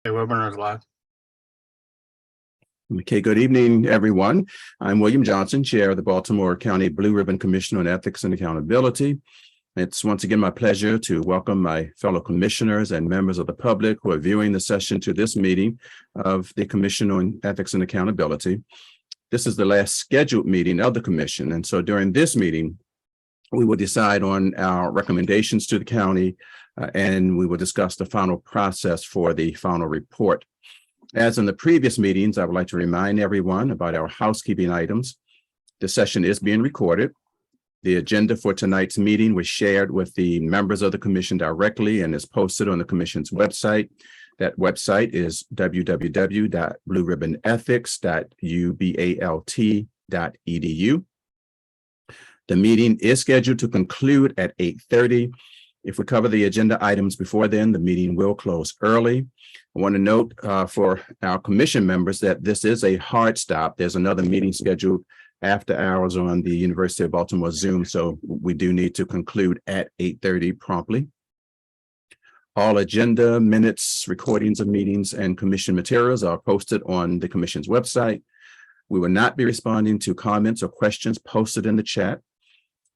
The webinar is live. Okay, good evening, everyone. I'm William Johnson, Chair of the Baltimore County Blue Ribbon Commission on Ethics and Accountability. It's once again my pleasure to welcome my fellow commissioners and members of the public who are viewing the session to this meeting of the Commission on Ethics and Accountability. This is the last scheduled meeting of the commission, and so during this meeting, we will decide on our recommendations to the county, and we will discuss the final process for the final report. As in the previous meetings, I would like to remind everyone about our housekeeping items. The session is being recorded. The agenda for tonight's meeting was shared with the members of the commission directly and is posted on the commission's website. That website is www.blueribbonethics.ubalt.edu. The meeting is scheduled to conclude at 8:30. If we cover the agenda items before then, the meeting will close early. I want to note for our commission members that this is a hard stop. There's another meeting scheduled after hours on the University of Baltimore Zoom, so we do need to conclude at 8:30 promptly. All agenda, minutes, recordings of meetings, and commission materials are posted on the commission's website. We will not be responding to comments or questions posted in the chat.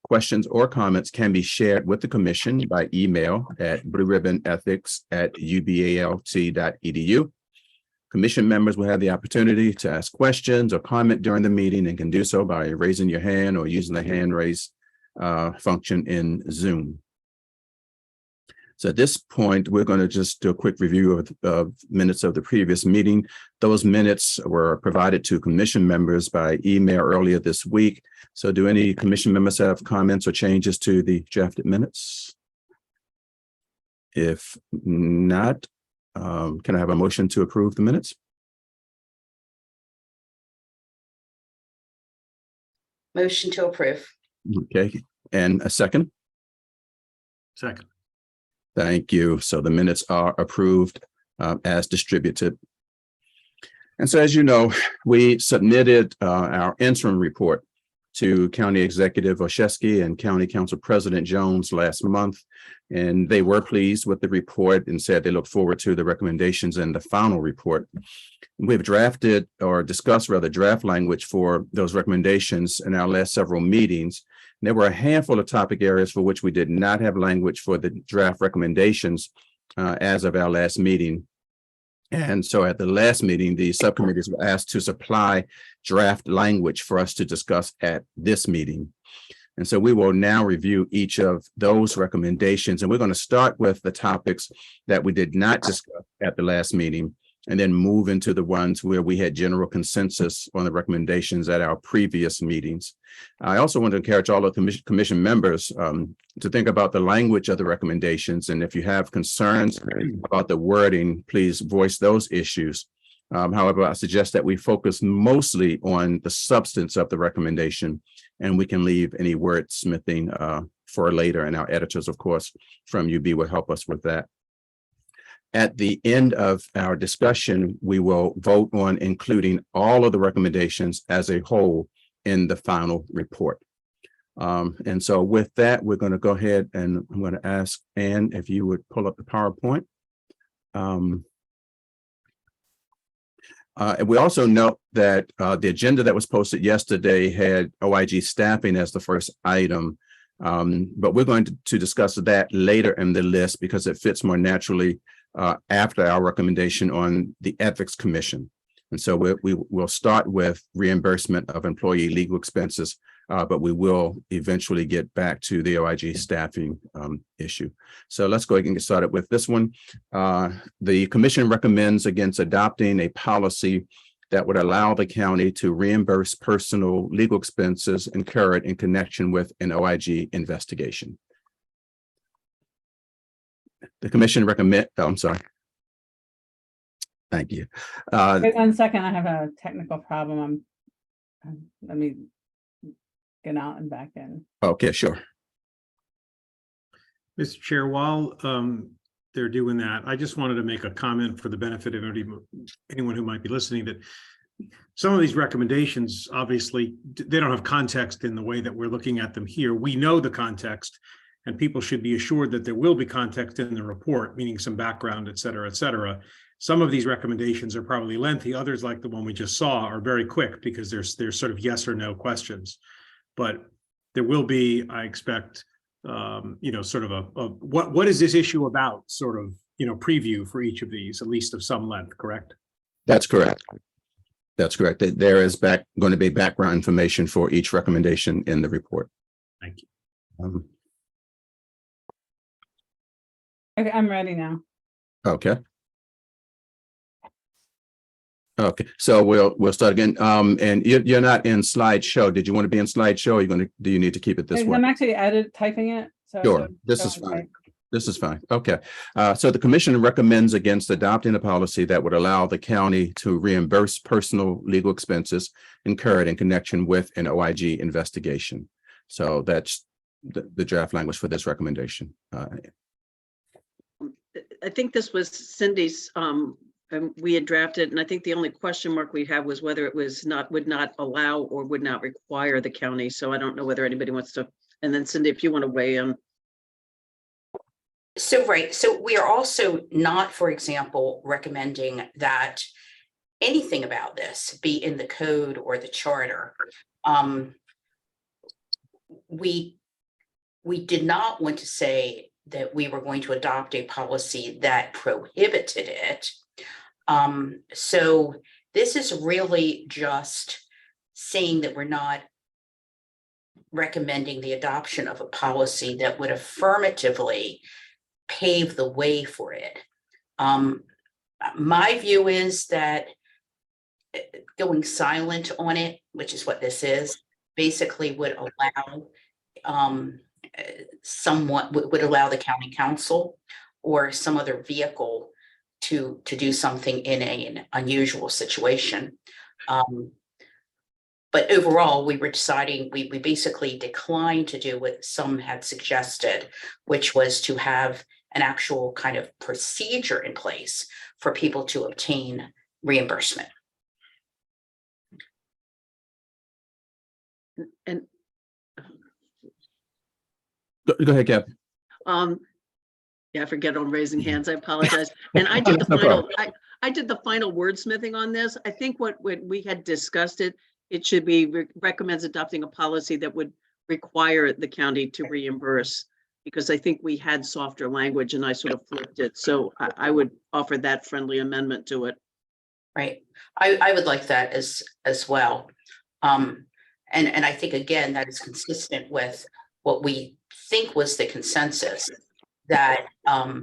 Questions or comments can be shared with the commission by email at blueribbonethics@ubalt.edu. Commission members will have the opportunity to ask questions or comment during the meeting and can do so by raising your hand or using the hand raise function in Zoom. So at this point, we're going to just do a quick review of minutes of the previous meeting. Those minutes were provided to commission members by email earlier this week. So do any commission members have comments or changes to the drafted minutes? If not, can I have a motion to approve the minutes? Motion to approve. Okay, and a second? Second. Thank you. So the minutes are approved as distributed. And so, as you know, we submitted our interim report to County Executive Olszewski and County Council President Jones last month, and they were pleased with the report and said they look forward to the recommendations in the final report. We've drafted or discussed rather draft language for those recommendations in our last several meetings. There were a handful of topic areas for which we did not have language for the draft recommendations as of our last meeting. And so at the last meeting, the subcommittees were asked to supply draft language for us to discuss at this meeting. And so we will now review each of those recommendations. And we're going to start with the topics that we did not discuss at the last meeting, and then move into the ones where we had general consensus on the recommendations at our previous meetings. I also want to encourage all of the commission members to think about the language of the recommendations. And if you have concerns about the wording, please voice those issues. However, I suggest that we focus mostly on the substance of the recommendation, and we can leave any wordsmithing for later. And our editors, of course, from UB will help us with that. At the end of our discussion, we will vote on including all of the recommendations as a whole in the final report. And so with that, we're going to go ahead and I'm going to ask Ann if you would pull up the PowerPoint. And we also note that the agenda that was posted yesterday had OIG staffing as the first item, but we're going to discuss that later in the list because it fits more naturally after our recommendation on the Ethics Commission. And so we will start with reimbursement of employee legal expenses, but we will eventually get back to the OIG staffing issue. So let's go ahead and get started with this one. The commission recommends against adopting a policy that would allow the county to reimburse personal legal expenses incurred in connection with an OIG investigation. The commission recommend, I'm sorry. Thank you. Wait 1 second, I have a technical problem. Let me get out and back in. Okay, sure. Mr. Chair, while they're doing that, I just wanted to make a comment for the benefit of anyone who might be listening that some of these recommendations, obviously, they don't have context in the way that we're looking at them here. We know the context, and people should be assured that there will be context in the report, meaning some background, et cetera, et cetera. some of these recommendations are probably lengthy. Others, like the one we just saw, are very quick because there's sort of yes or no questions. But there will be, I expect, sort of a what is this issue about, sort of, preview for each of these, at least of some length, correct? That's correct. That's correct. There is going to be background information for each recommendation in the report. Thank you. Okay, I'm ready now. Okay. Okay, so we'll start again. And you're not in slideshow. Did you want to be in slideshow? Or do you need to keep it this way? I'm actually typing it. So Sure, this go is and fine. type. This is fine. Okay. So the commission recommends against adopting a policy that would allow the county to reimburse personal legal expenses incurred in connection with an OIG investigation. So that's the draft language for this recommendation. I think this was Cindy's, we had drafted, and I think the only question mark we have was whether it would not allow or would not require the county. So I don't know whether anybody wants to, and then Cindy, if you want to weigh in. So, right, so we are also not, for example, recommending that anything about this be in the code or the charter. We did not want to say that we were going to adopt a policy that prohibited it. So this is really just saying that we're not recommending the adoption of a policy that would affirmatively pave the way for it. My view is that going silent on it, which is what this is, basically would allow would allow the county council or some other vehicle to do something in an unusual situation. But overall, we were deciding, we basically declined to do what some had suggested, which was to have an actual kind of procedure in place for people to obtain reimbursement. And Go ahead, Cap. yeah, I forget on raising hands. I apologize. And I did the No final, problem. I did the final wordsmithing on this. I think what we had discussed it should be recommends adopting a policy that would require the county to reimburse, because I think we had softer language and I sort of flipped it. So I would offer that friendly amendment to it. Right. I would like that as well. And I think, again, that is consistent with what we think was the consensus that, that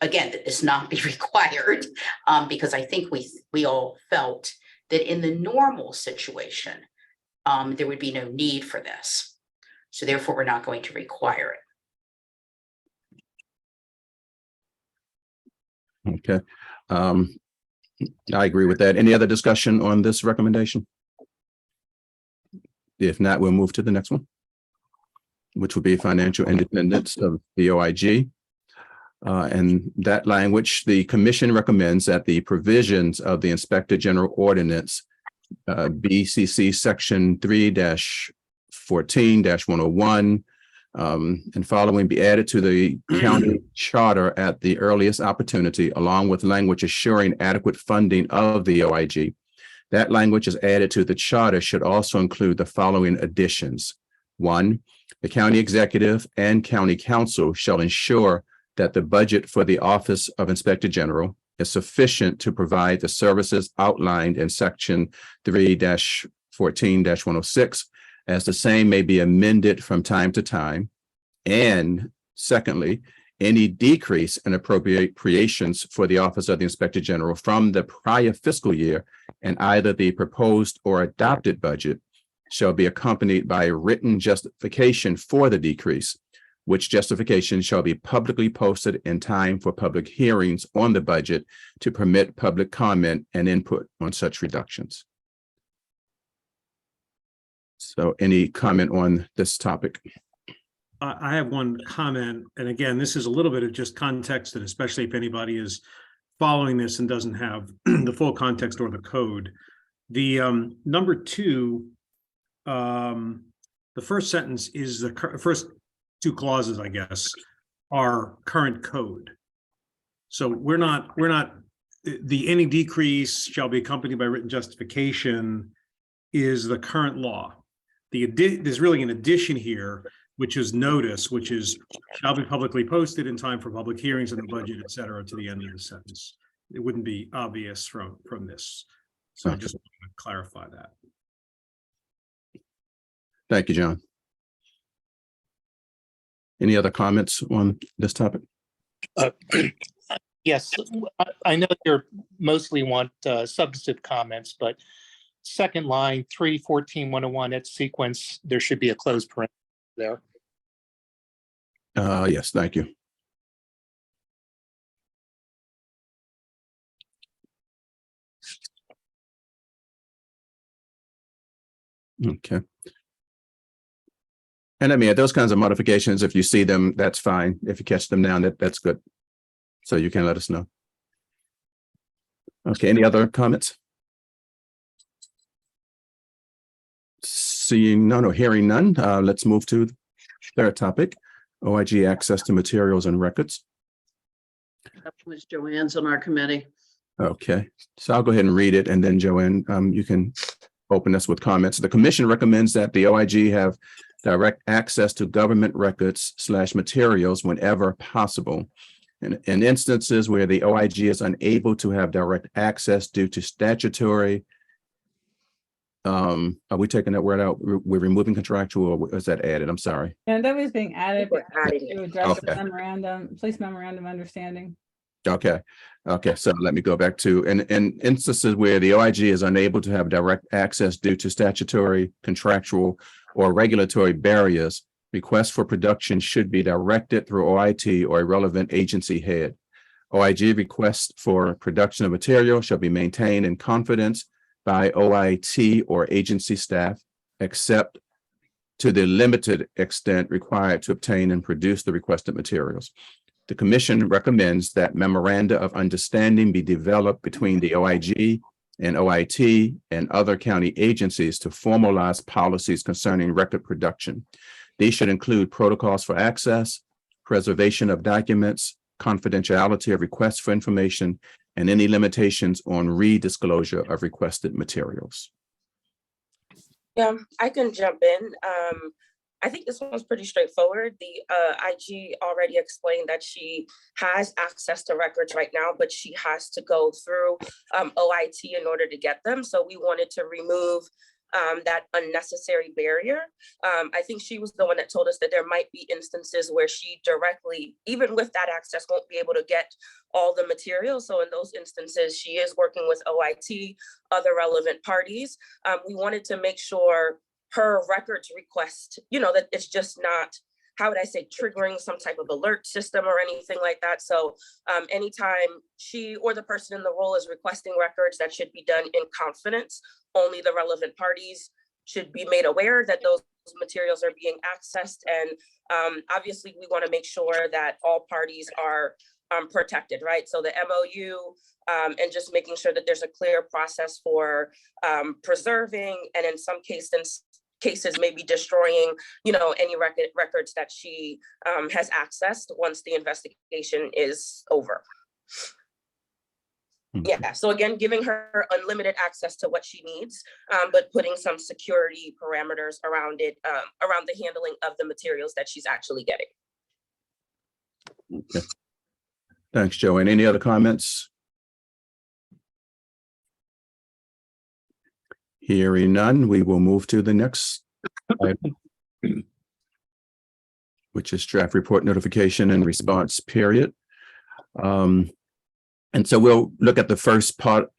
again, that this not be required, because I think we all felt that in the normal situation, there would be no need for this. So therefore, we're not going to require it. Okay. I agree with that. Any other discussion on this recommendation? If not, we'll move to the next one, which would be financial independence of the OIG. And that language, the commission recommends that the provisions of the Inspector General Ordinance, BCC Section 3-14-101, and following be added to the county charter at the earliest opportunity, along with language assuring adequate funding of the OIG. That language is added to the charter should also include the following additions. 1, the county executive and county council shall ensure that the budget for the Office of Inspector General is sufficient to provide the services outlined in Section 3-14-106, as the same may be amended from time to time. And secondly, any decrease in appropriations for the Office of the Inspector General from the prior fiscal year in either the proposed or adopted budget shall be accompanied by a written justification for the decrease, which justification shall be publicly posted in time for public hearings on the budget to permit public comment and input on such reductions. So any comment on this topic? I have one comment, and again, this is a little bit of just context, and especially if anybody is following this and doesn't have the full context or the code. The number 2, the first sentence is the first 2 clauses, I guess, our current code. So we're not, the any decrease shall be accompanied by written justification is the current law. There's really an addition here, which is notice, which is shall be publicly posted in time for public hearings on the budget, et cetera, to the end of the sentence. It wouldn't be obvious from this. So I just want to clarify that. Thank you, John. Any other comments on this topic? Yes, I know you mostly want substantive comments, but second line, 3:14:101, that sequence, there should be a closed parenthesis there. Yes, thank you. Okay. And I mean, those kinds of modifications, if you see them, that's fine. If you catch them now, that's good. So you can let us know. Okay, any other comments? Seeing none or hearing none, let's move to the third topic, OIG access to materials and records. That was Joanne's on our committee. Okay, so I'll go ahead and read it, and then Joanne, you can open us with comments. The commission recommends that the OIG have direct access to government records / materials whenever possible. In instances where the OIG is unable to have direct access due to statutory, are we taking that word out? We're removing contractual, or is that added? I'm sorry. And that was being added We're adding to address the Okay. memorandum, police memorandum of understanding. Okay, so let me go back to, in instances where the OIG is unable to have direct access due to statutory, contractual, or regulatory barriers, requests for production should be directed through OIT or a relevant agency head. OIG requests for production of material shall be maintained in confidence by OIT or agency staff, except to the limited extent required to obtain and produce the requested materials. The commission recommends that memoranda of understanding be developed between the OIG and OIT and other county agencies to formalize policies concerning record production. These should include protocols for access, preservation of documents, confidentiality of requests for information, and any limitations on re-disclosure of requested materials. Yeah, I can jump in. I think this one's pretty straightforward. The IG already explained that she has access to records right now, but she has to go through OIT in order to get them. So we wanted to remove that unnecessary barrier. I think she was the one that told us that there might be instances where she directly, even with that access, won't be able to get all the materials. So in those instances, she is working with OIT, other relevant parties. We wanted to make sure her records request, that it's just not, how would I say, triggering some type of alert system or anything like that. So anytime she or the person in the role is requesting records, that should be done in confidence. Only the relevant parties should be made aware that those materials are being accessed. And obviously we want to make sure that all parties are protected, right? So the MOU and just making sure that there's a clear process for preserving, and in some cases maybe destroying, any records that she has accessed once the investigation is over. Yeah, so again, giving her unlimited access to what she needs, but putting some security parameters around it, around the handling of the materials that she's actually getting. Okay. Thanks, Joanne. Any other comments? Hearing none, we will move to the next item, which is draft report notification and response period. And so we'll look at the first part,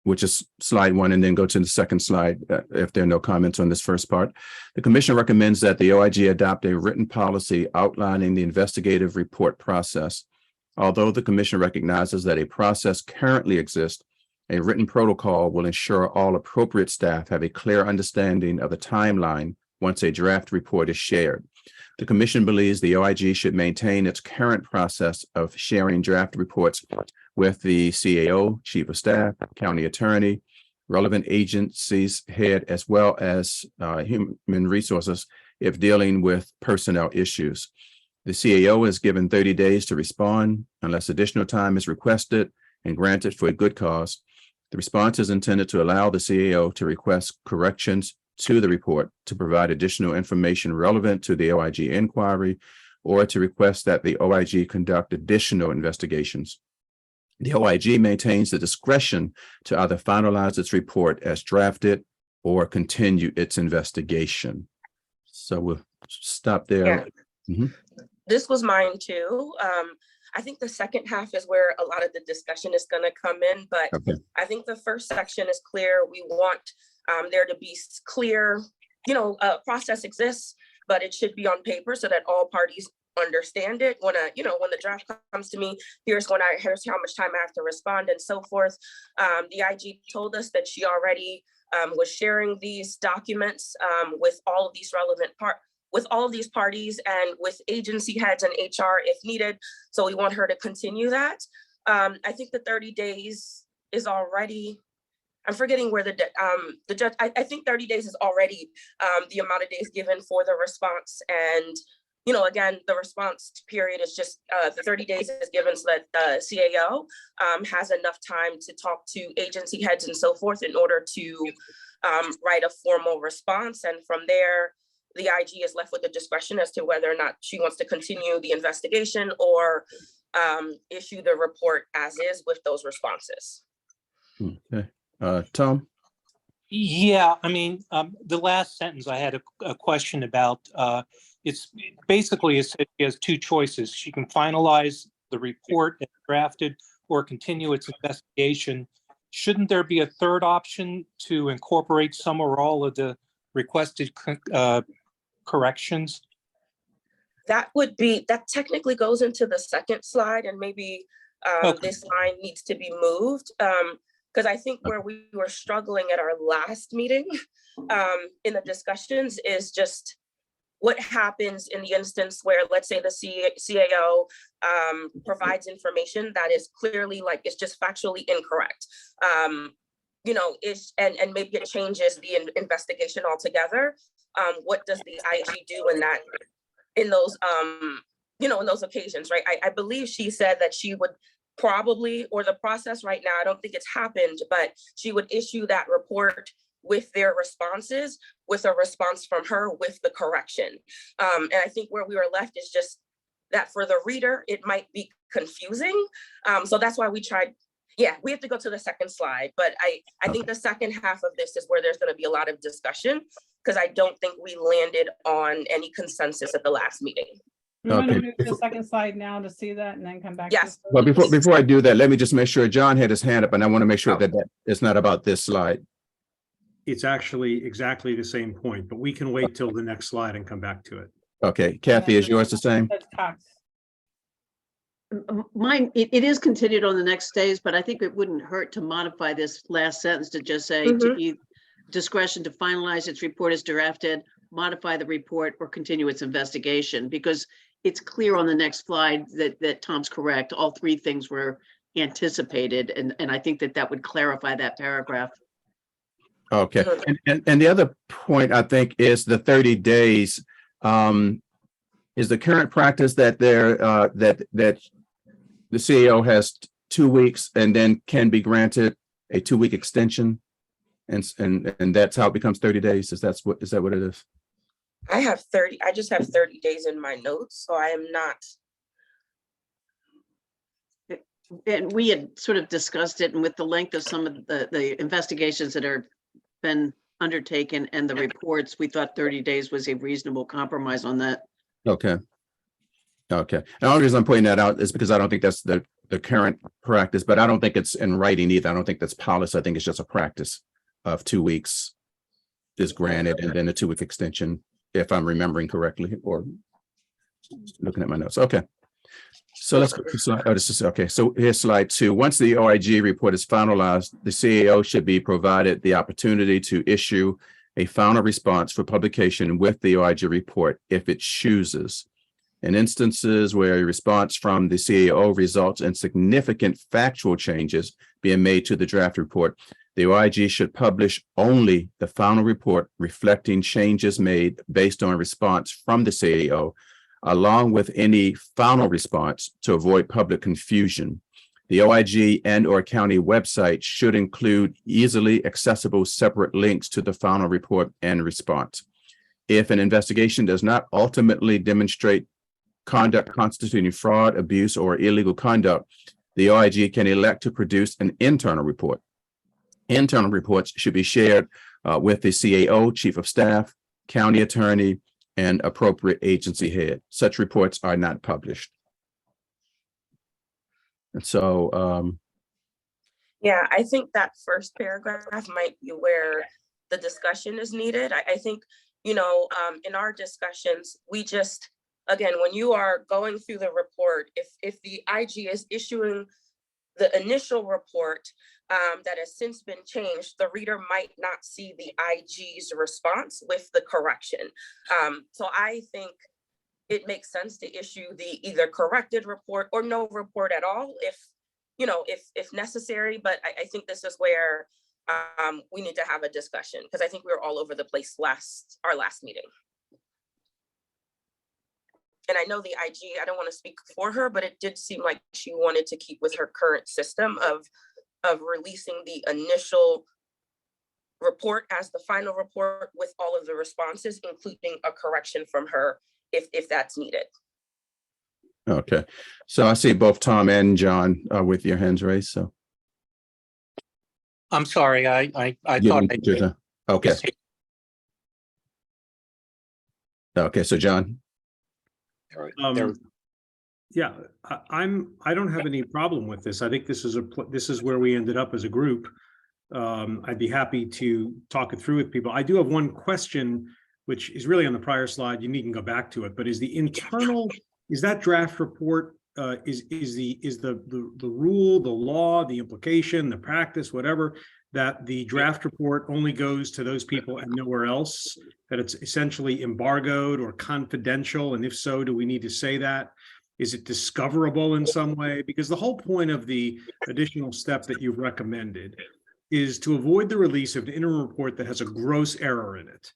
which is slide 1, and then go to the second slide if there are no comments on this first part. The commission recommends that the OIG adopt a written policy outlining the investigative report process. Although the commission recognizes that a process currently exists, a written protocol will ensure all appropriate staff have a clear understanding of the timeline once a draft report is shared. The commission believes the OIG should maintain its current process of sharing draft reports with the CAO, Chief of Staff, County Attorney, relevant agencies head, as well as Human Resources if dealing with personnel issues. The CAO is given 30 days to respond unless additional time is requested and granted for a good cause. The response is intended to allow the CAO to request corrections to the report, to provide additional information relevant to the OIG inquiry, or to request that the OIG conduct additional investigations. The OIG maintains the discretion to either finalize its report as drafted or continue its investigation. So we'll stop there. This was mine too. I think the second half is where a lot of the discussion is going to come in, but Okay. I think the first section is clear. We want there to be clear, a process exists, but it should be on paper so that all parties understand it. When the draft comes to me, here's how much time I have to respond and so forth. The IG told us that she already was sharing these documents with all of these parties and with agency heads and HR if needed. So we want her to continue that. I think the 30 days is already, I'm forgetting where the judge, I think 30 days is already the amount of days given for the response. And, again, the response period is just the 30 days is given so that the CAO has enough time to talk to agency heads and so forth in order to write a formal response. And from there, the IG is left with the discretion as to whether or not she wants to continue the investigation or issue the report as is with those responses. Okay. Tom? Yeah, I mean, the last sentence I had a question about, it's basically, it said she has two choices. She can finalize the report as drafted or continue its investigation. Shouldn't there be a third option to incorporate some or all of the requested corrections? That technically goes into the second slide, and maybe this line needs to be moved. Because I think where we were struggling at our last meeting in the discussions is just what happens in the instance where, let's say, the CAO provides information that is clearly it's just factually incorrect. And maybe it changes the investigation altogether. What does the IG do in those occasions, right? I believe she said that she would probably, or the process right now, I don't think it's happened, but she would issue that report with their responses, with a response from her with the correction. And I think where we were left is just that for the reader, it might be confusing. So that's why we tried. Yeah, we have to go to the second slide, but I think the second half of this is where there's going to be a lot of discussion, because I don't think we landed on any consensus at the last meeting. You want to Okay. move to the second slide now to see that and then come back? to Yes. the- Well, before I do that, let me just make sure John had his hand up, and I want to make sure that it's not about this slide. It's actually exactly the same point, but we can wait till the next slide and come back to it. Okay, Kathy, is yours the same? Judge Cox. Mine, it is continued on the next days, but I think it wouldn't hurt to modify this last sentence to just say to discretion to finalize its report as drafted, modify the report, or continue its investigation, because it's clear on the next slide that Tom's correct. All three things were anticipated, and I think that would clarify that paragraph. Okay, and the other point I think is the 30 days. Is the current practice that that the CEO has 2 weeks and then can be granted a 2-week extension, and that's how it becomes 30 days? Is that what it is? I just have 30 days in my notes, so I am not. And we had sort of discussed it, and with the length of some of the investigations that are been undertaken and the reports, we thought 30 days was a reasonable compromise on that. Okay. Okay. The only reason I'm pointing that out is because I don't think that's the current practice, but I don't think it's in writing either. I don't think that's policy. I think it's just a practice of 2 weeks is granted and then a 2-week extension, if I'm remembering correctly, or looking at my notes. Okay. So let's go to slide. Oh, this is okay. So here's slide 2. Once the OIG report is finalized, the CAO should be provided the opportunity to issue a final response for publication with the OIG report if it chooses. In instances where a response from the CAO results in significant factual changes being made to the draft report, the OIG should publish only the final report reflecting changes made based on response from the CAO. along with any final response to avoid public confusion. The OIG and/or county website should include easily accessible separate links to the final report and response. If an investigation does not ultimately demonstrate conduct constituting fraud, abuse, or illegal conduct, the OIG can elect to produce an internal report. Internal reports should be shared with the CAO, Chief of Staff, County Attorney, and appropriate agency head. Such reports are not published. And so, Yeah, I think that first paragraph might be where the discussion is needed. I think, in our discussions, we just, again, when you are going through the report, if the IG is issuing the initial report that has since been changed, the reader might not see the IG's response with the correction. So I think it makes sense to issue the either corrected report or no report at all if necessary. But I think this is where we need to have a discussion, because I think we were all over the place our last meeting. And I know the IG, I don't want to speak for her, but it did seem like she wanted to keep with her current system of releasing the initial report as the final report with all of the responses, including a correction from her if that's needed. okay. So I see both Tom and John with your hands raised, so. I'm sorry, I You thought. didn't do that. Okay, okay, so John, There- Yeah, I don't have any problem with this. I think this is where we ended up as a group. I'd be happy to talk it through with people. I do have one question, which is really on the prior slide. You needn't go back to it, but is that draft report, is the rule, the law, the implication, the practice, whatever, that the draft report only goes to those people and nowhere else, that it's essentially embargoed or confidential? And if so, do we need to say that? Is it discoverable in some way? Because the whole point of the additional step that you've recommended is to avoid the release of an interim report that has a gross error in it.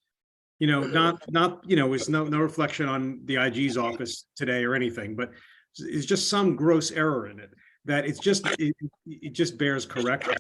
It's no reflection on the IG's office today or anything, but it's just some gross error in it that it just bears correction.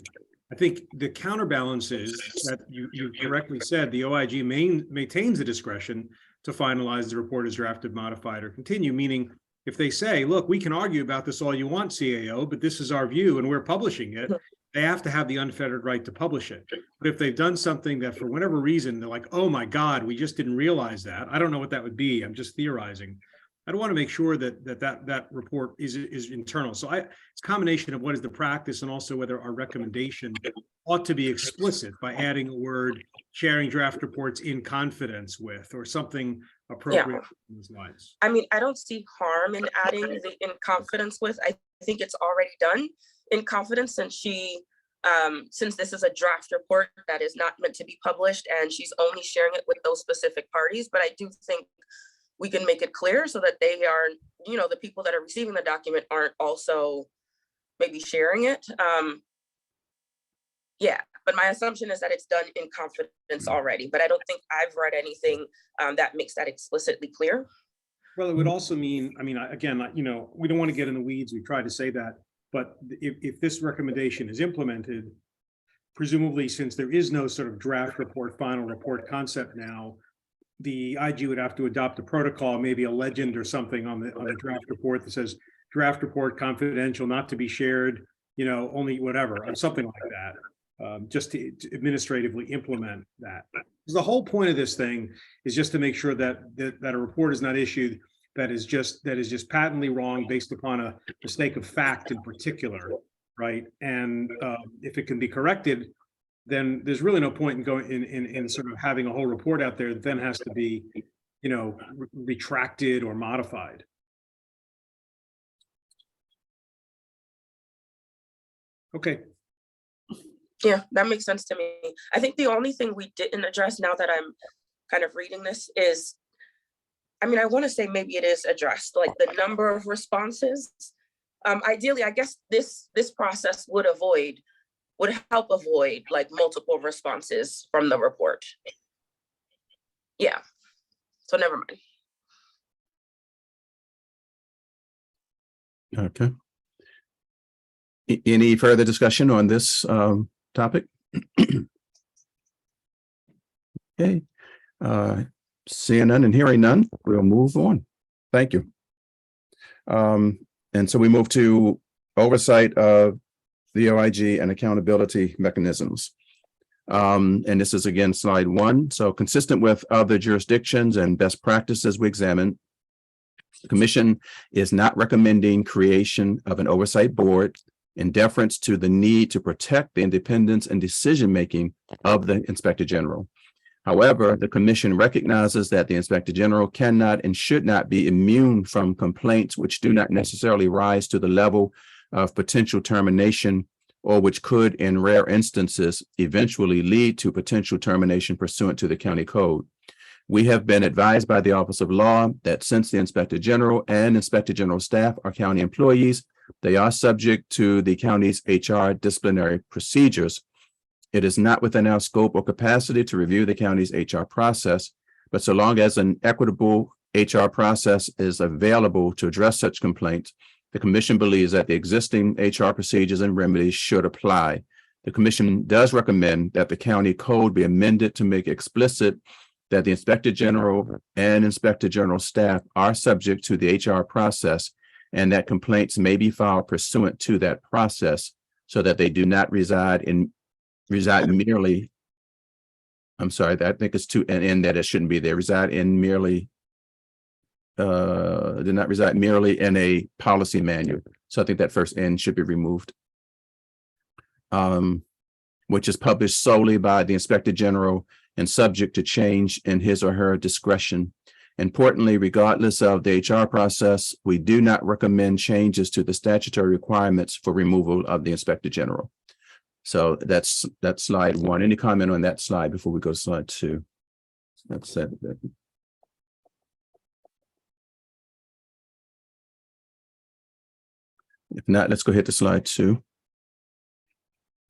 I think the counterbalance is that you correctly said the OIG maintains the discretion to finalize the report as drafted, modified, or continue, meaning if they say, look, we can argue about this all you want, CAO, but this is our view and we're publishing it, they have to have the unfettered right to publish it. But if they've done something that for whatever reason, they're like, oh my God, we just didn't realize that. I don't know what that would be. I'm just theorizing. I'd want to make sure that report is internal. So it's a combination of what is the practice and also whether our recommendation ought to be explicit by adding a word, sharing draft reports in confidence with, or something appropriate in those lines. I mean, I don't see harm in adding the in confidence with. I think it's already done in confidence, and since this is a draft report that is not meant to be published, and she's only sharing it with those specific parties. But I do think we can make it clear so that they are, the people that are receiving the document aren't also maybe sharing it. But my assumption is that it's done in confidence already, but I don't think I've read anything that makes that explicitly clear. Well, it would also mean, again, we don't want to get in the weeds. We tried to say that, but if this recommendation is implemented, presumably since there is no sort of draft report, final report concept now, the IG would have to adopt a protocol, maybe a legend or something on the draft report that says draft report confidential, not to be shared, only whatever, or something like that, just to administratively implement that. Because the whole point of this thing is just to make sure that a report is not issued that is just patently wrong based upon a mistake of fact in particular, right? And if it can be corrected, then there's really no point in going in sort of having a whole report out there that then has to be, retracted or modified. Okay. Yeah, that makes sense to me. I think the only thing we didn't address, now that I'm kind of reading this, is, I want to say maybe it is addressed, like the number of responses. Ideally, I guess this process would help avoid like multiple responses from the report. Yeah, so never mind. Okay. Any further discussion on this topic? Okay, seeing none and hearing none, we'll move on. Thank you. And so we move to oversight of the OIG and accountability mechanisms. And this is again, slide 1. So consistent with other jurisdictions and best practices we examined, the commission is not recommending creation of an oversight board in deference to the need to protect the independence and decision-making of the Inspector General. However, the commission recognizes that the Inspector General cannot and should not be immune from complaints which do not necessarily rise to the level of potential termination or which could, in rare instances, eventually lead to potential termination pursuant to the county code. We have been advised by the Office of Law that since the Inspector General and Inspector General staff are county employees, they are subject to the county's HR disciplinary procedures. It is not within our scope or capacity to review the county's HR process, but so long as an equitable HR process is available to address such complaints, the commission believes that the existing HR procedures and remedies should apply. The commission does recommend that the county code be amended to make explicit that the Inspector General and Inspector General staff are subject to the HR process and that complaints may be filed pursuant to that process so that they do not reside merely, I'm sorry, I think it's to an end that it shouldn't be there, reside merely in a policy manual. So I think that first N should be removed. Which is published solely by the Inspector General and subject to change in his or her discretion. Importantly, regardless of the HR process, we do not recommend changes to the statutory requirements for removal of the Inspector General. So that's slide 1. Any comment on that slide before we go to slide 2? That's it. If not, let's go ahead to slide 2.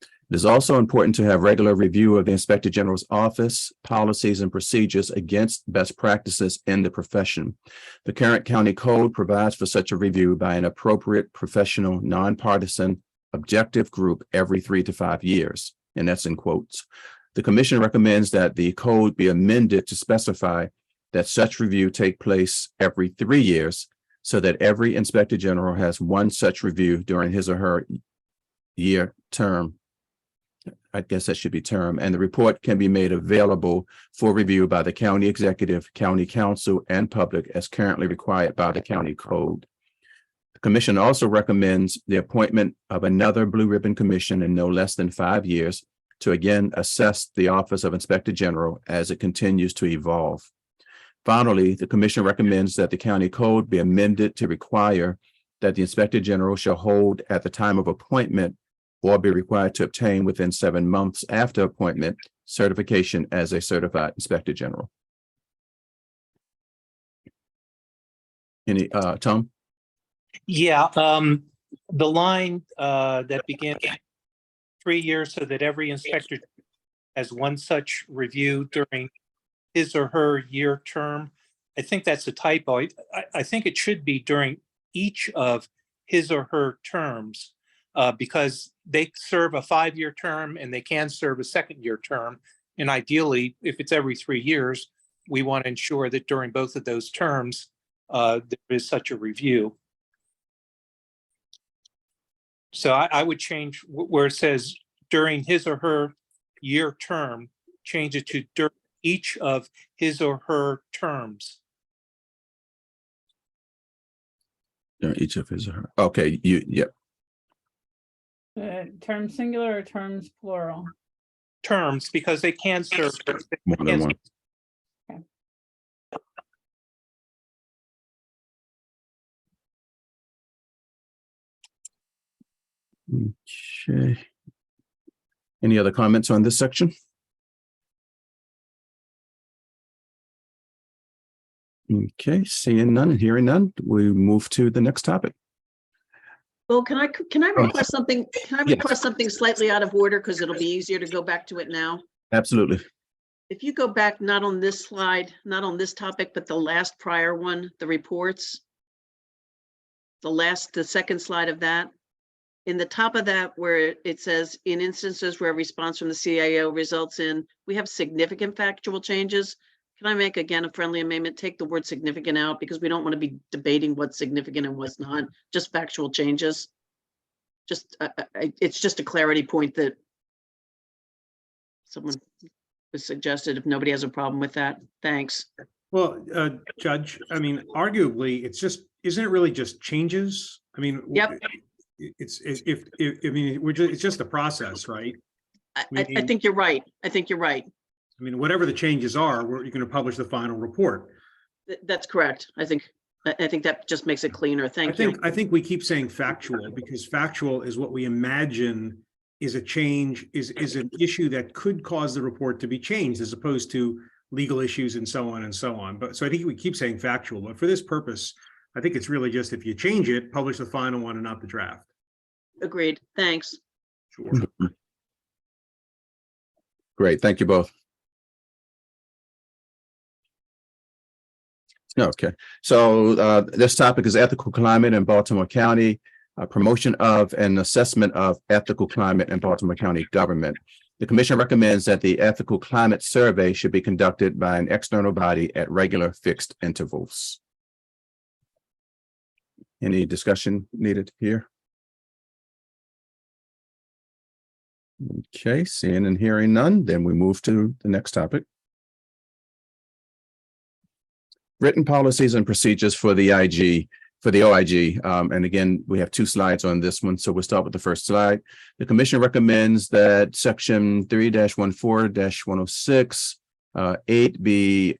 It is also important to have regular review of the Inspector General's office, policies, and procedures against best practices in the profession. The current county code provides for such a review by an appropriate professional, nonpartisan, objective group every 3 to 5 years, and that's in quotes. The commission recommends that the code be amended to specify that such review take place every 3 years so that every Inspector General has one such review during his or her year term. I guess that should be term, and the report can be made available for review by the county executive, county council, and public as currently required by the county code. The commission also recommends the appointment of another blue ribbon commission in no less than 5 years to again assess the office of Inspector General as it continues to evolve. Finally, the commission recommends that the county code be amended to require that the Inspector General shall hold at the time of appointment or be required to obtain within 7 months after appointment certification as a certified Inspector General. Any, Tom? Yeah, the line that begins 3 years so that every inspector has one such review during his or her year term. I think that's a typo. I think it should be during each of his or her terms because they serve a 5-year term and they can serve a 2nd-year term. And ideally, if it's every 3 years, we want to ensure that during both of those terms, there is such a review. So I would change where it says during his or her year term, change it to during each of his or her terms. During each of his or her. Okay, yep. Term singular or terms plural? Terms, because they can serve. More than one. Okay. Okay. Any other comments on this section? Okay, seeing none and hearing none, we move to the next topic. Well, can I request something? Can I Yes. request something slightly out of order because it'll be easier to go back to it now? Absolutely. If you go back, not on this slide, not on this topic, but the last prior one, the reports. the second slide of that. In the top of that, where it says, in instances where a response from the CIO results in, we have significant factual changes. Can I make again a friendly amendment? Take the word significant out because we don't want to be debating what's significant and what's not, just factual changes. Just, it's just a clarity point that someone was suggested, if nobody has a problem with that. Thanks. Well, Judge, I mean, arguably, it's just, isn't it really just changes? I mean. Yep. It's, I mean, it's just a process, right? I think you're right. I think you're right. I mean, whatever the changes are, you're going to publish the final report. That's correct. I think that just makes it cleaner. Thank you. I think we keep saying factual because factual is what we imagine is a change, is an issue that could cause the report to be changed as opposed to legal issues and so on and so on. But so I think we keep saying factual, but for this purpose, I think it's really just if you change it, publish the final one and not the draft. Agreed. Thanks. Sure. Great, thank you both. Okay, so this topic is ethical climate in Baltimore County, promotion of and assessment of ethical climate in Baltimore County government. The commission recommends that the ethical climate survey should be conducted by an external body at regular fixed intervals. Any discussion needed here? Okay, seeing and hearing none, then we move to the next topic. Written policies and procedures for the OIG. And again, we have 2 slides on this one, so we'll start with the first slide. The commission recommends that section 3-14-106 8 be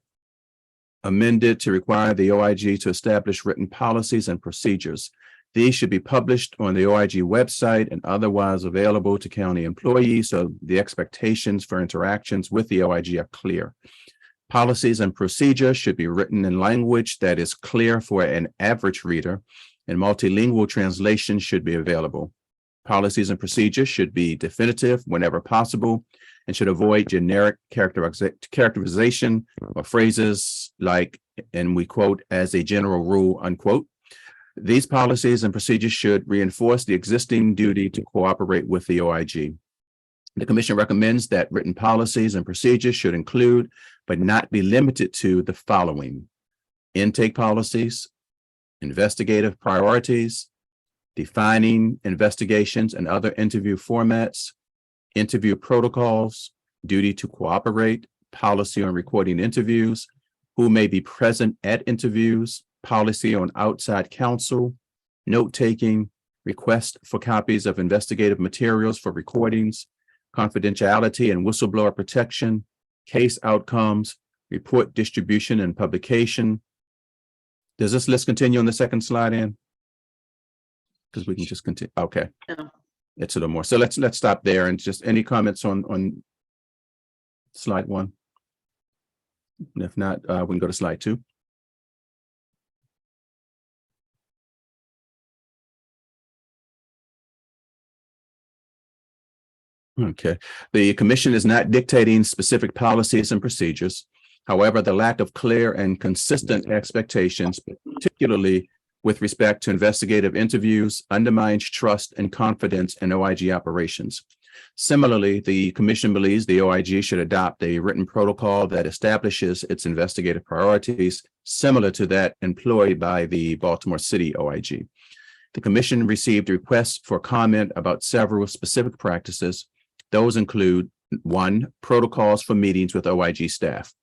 amended to require the OIG to establish written policies and procedures. These should be published on the OIG website and otherwise available to county employees, so the expectations for interactions with the OIG are clear. Policies and procedures should be written in language that is clear for an average reader, and multilingual translation should be available. Policies and procedures should be definitive whenever possible and should avoid generic characterization or phrases like, and we quote, as a general rule, unquote. These policies and procedures should reinforce the existing duty to cooperate with the OIG. The commission recommends that written policies and procedures should include, but not be limited to, the following: intake policies, investigative priorities, defining investigations and other interview formats, interview protocols, duty to cooperate, policy on recording interviews, who may be present at interviews, policy on outside counsel, note-taking, request for copies of investigative materials for recordings, confidentiality and whistleblower protection, case outcomes, report distribution and publication. Does this list continue on the second slide, Ann? Because we can just continue. Okay. No. It's a little more. So let's stop there, and just any comments on slide 1? And if not, we can go to slide 2. Okay, the commission is not dictating specific policies and procedures. However, the lack of clear and consistent expectations, particularly with respect to investigative interviews, undermines trust and confidence in OIG operations. Similarly, the commission believes the OIG should adopt a written protocol that establishes its investigative priorities, similar to that employed by the Baltimore City OIG. The commission received requests for comment about several specific practices. Those include: 1, protocols for meetings with OIG staff.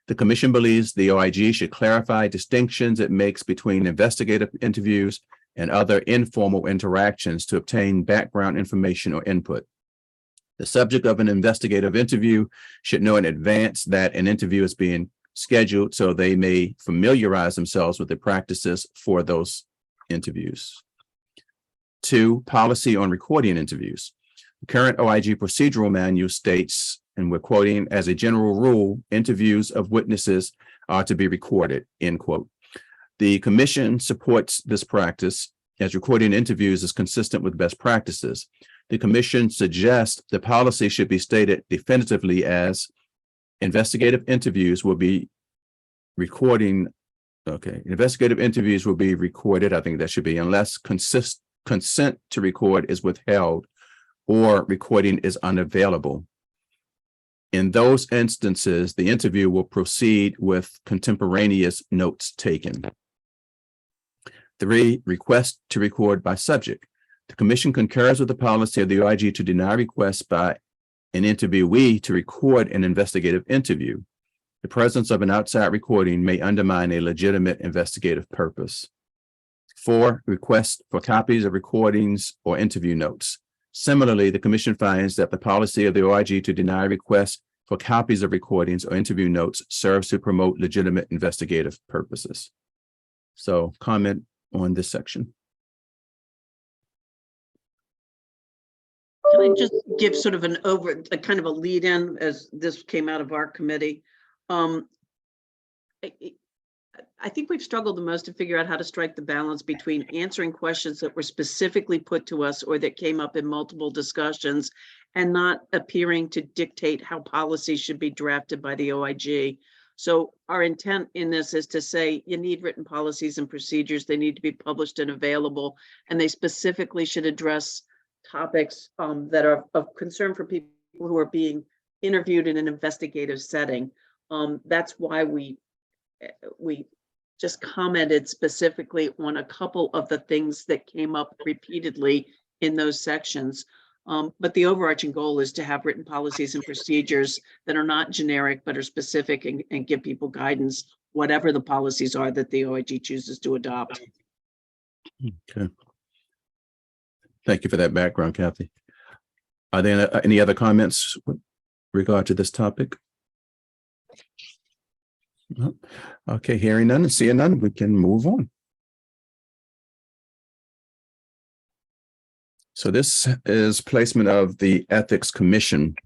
The commission believes the OIG should clarify distinctions it makes between investigative interviews and other informal interactions to obtain background information or input. The subject of an investigative interview should know in advance that an interview is being scheduled, so they may familiarize themselves with the practices for those interviews. 2, policy on recording interviews. The current OIG procedural manual states, and we're quoting, as a general rule, interviews of witnesses are to be recorded, end quote. The commission supports this practice, as recording interviews is consistent with best practices. The commission suggests the policy should be stated definitively as: investigative interviews will be recording Okay, investigative interviews will be recorded. I think that should be unless consent to record is withheld or recording is unavailable. In those instances, the interview will proceed with contemporaneous notes taken. 3, request to record by subject. The commission concurs with the policy of the OIG to deny requests by an interviewee to record an investigative interview. The presence of an outside recording may undermine a legitimate investigative purpose. 4, request for copies of recordings or interview notes. Similarly, the commission finds that the policy of the OIG to deny requests for copies of recordings or interview notes serves to promote legitimate investigative purposes. So comment on this section. Can I just give sort of a kind of a lead in as this came out of our committee? I think we've struggled the most to figure out how to strike the balance between answering questions that were specifically put to us or that came up in multiple discussions and not appearing to dictate how policy should be drafted by the OIG. So our intent in this is to say you need written policies and procedures. They need to be published and available, and they specifically should address topics that are of concern for people who are being interviewed in an investigative setting. That's why we just commented specifically on a couple of the things that came up repeatedly in those sections. But the overarching goal is to have written policies and procedures that are not generic, but are specific and give people guidance, whatever the policies are that the OIG chooses to adopt. Okay. Thank you for that background, Kathy. Are there any other comments with regard to this topic? No? Okay, hearing none and seeing none, we can move on. So this is placement of the Ethics Commission.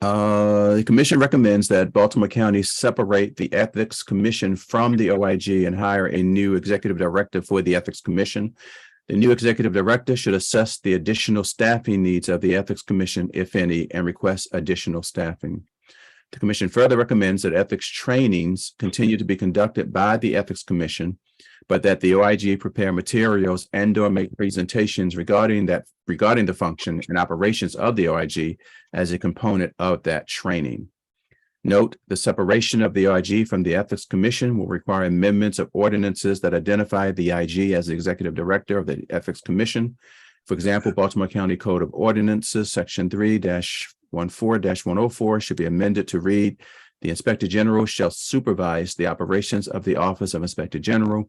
The commission recommends that Baltimore County separate the Ethics Commission from the OIG and hire a new executive director for the Ethics Commission. The new executive director should assess the additional staffing needs of the Ethics Commission, if any, and request additional staffing. The commission further recommends that ethics trainings continue to be conducted by the Ethics Commission, but that the OIG prepare materials and/or make presentations regarding the function and operations of the OIG as a component of that training. Note, the separation of the OIG from the Ethics Commission will require amendments of ordinances that identify the IG as the executive director of the Ethics Commission. For example, Baltimore County Code of Ordinances, Section 3-14-104 should be amended to read, the Inspector General shall supervise the operations of the Office of Inspector General,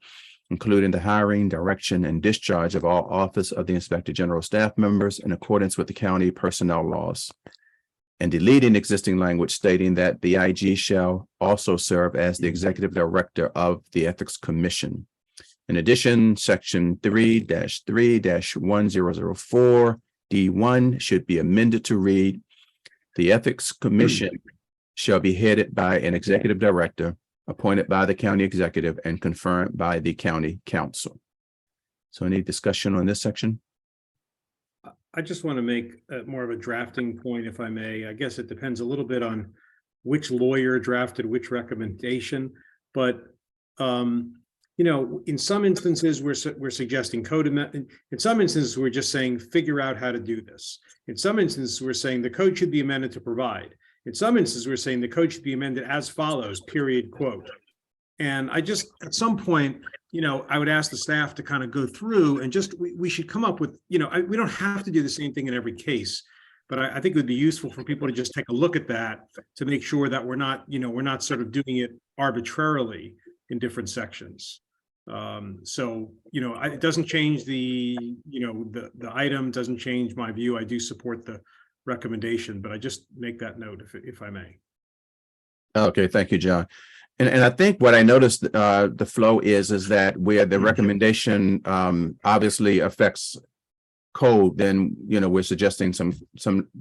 including the hiring, direction, and discharge of all Office of the Inspector General staff members in accordance with the county personnel laws. And deleting existing language stating that the IG shall also serve as the executive director of the Ethics Commission. In addition, Section 3-3-1004 D1 should be amended to read, the Ethics Commission shall be headed by an executive director appointed by the county executive and confirmed by the county council. So any discussion on this section? I just want to make more of a drafting point, if I may. I guess it depends a little bit on which lawyer drafted which recommendation, but you know, in some instances we're suggesting code amendment. In some instances we're just saying figure out how to do this. In some instances we're saying the code should be amended to provide. In some instances we're saying the code should be amended as follows, period, quote. And I just, at some point, you know, I would ask the staff to kind of go through and just, we should come up with, you know, we don't have to do the same thing in every case, but I think it would be useful for people to just take a look at that to make sure that we're not, you know, we're not sort of doing it arbitrarily in different sections. So, you know, it doesn't change the, you know, the item doesn't change my view. I do support the recommendation, but I just make that note if I may. Okay, thank you, John. And I think what I noticed the flow is that where the recommendation obviously affects code, then, you know, we're suggesting some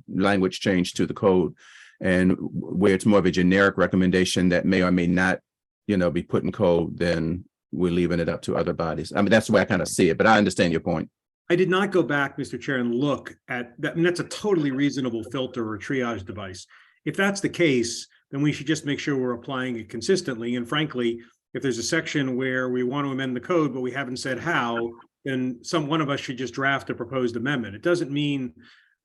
language change to the code, and where it's more of a generic recommendation that may or may not, you know, be put in code, then we're leaving it up to other bodies. I mean, that's the way I kind of see it, but I understand your point. I did not go back, Mr. Chair, and look at that. I mean, that's a totally reasonable filter or triage device. If that's the case, then we should just make sure we're applying it consistently. And frankly, if there's a section where we want to amend the code, but we haven't said how, then one of us should just draft a proposed amendment. It doesn't mean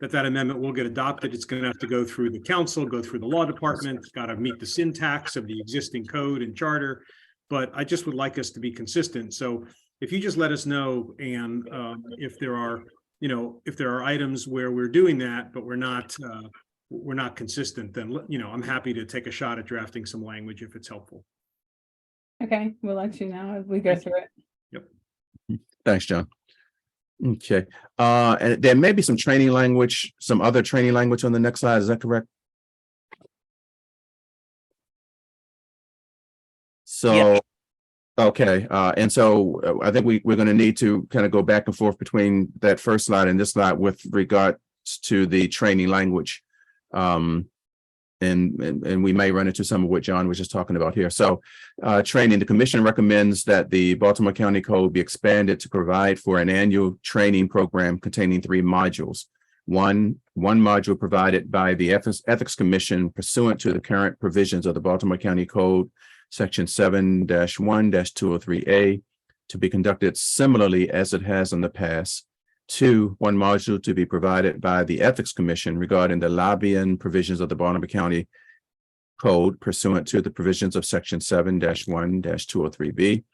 that that amendment will get adopted. It's going to have to go through the council, go through the law department. It's got to meet the syntax of the existing code and charter. But I just would like us to be consistent. So if you just let us know, and if there are, if there are items where we're doing that, but we're not consistent, then, I'm happy to take a shot at drafting some language if it's helpful. Okay, we'll let you know as we go through it. Thanks, John. Okay, and there may be some training language, some other training language on the next slide. Is that correct? So, Yeah. okay, and so I think we're going to need to kind of go back and forth between that first slide and this slide with regards to the training language. And we may run into some of what John was just talking about here. So training, the commission recommends that the Baltimore County Code be expanded to provide for an annual training program containing 3 modules. One module provided by the Ethics Commission pursuant to the current provisions of the Baltimore County Code, Section 7-1-203A, to be conducted similarly as it has in the past. 2, one module to be provided by the Ethics Commission regarding the lobbying provisions of the Baltimore County Code pursuant to the provisions of Section 7-1-203B,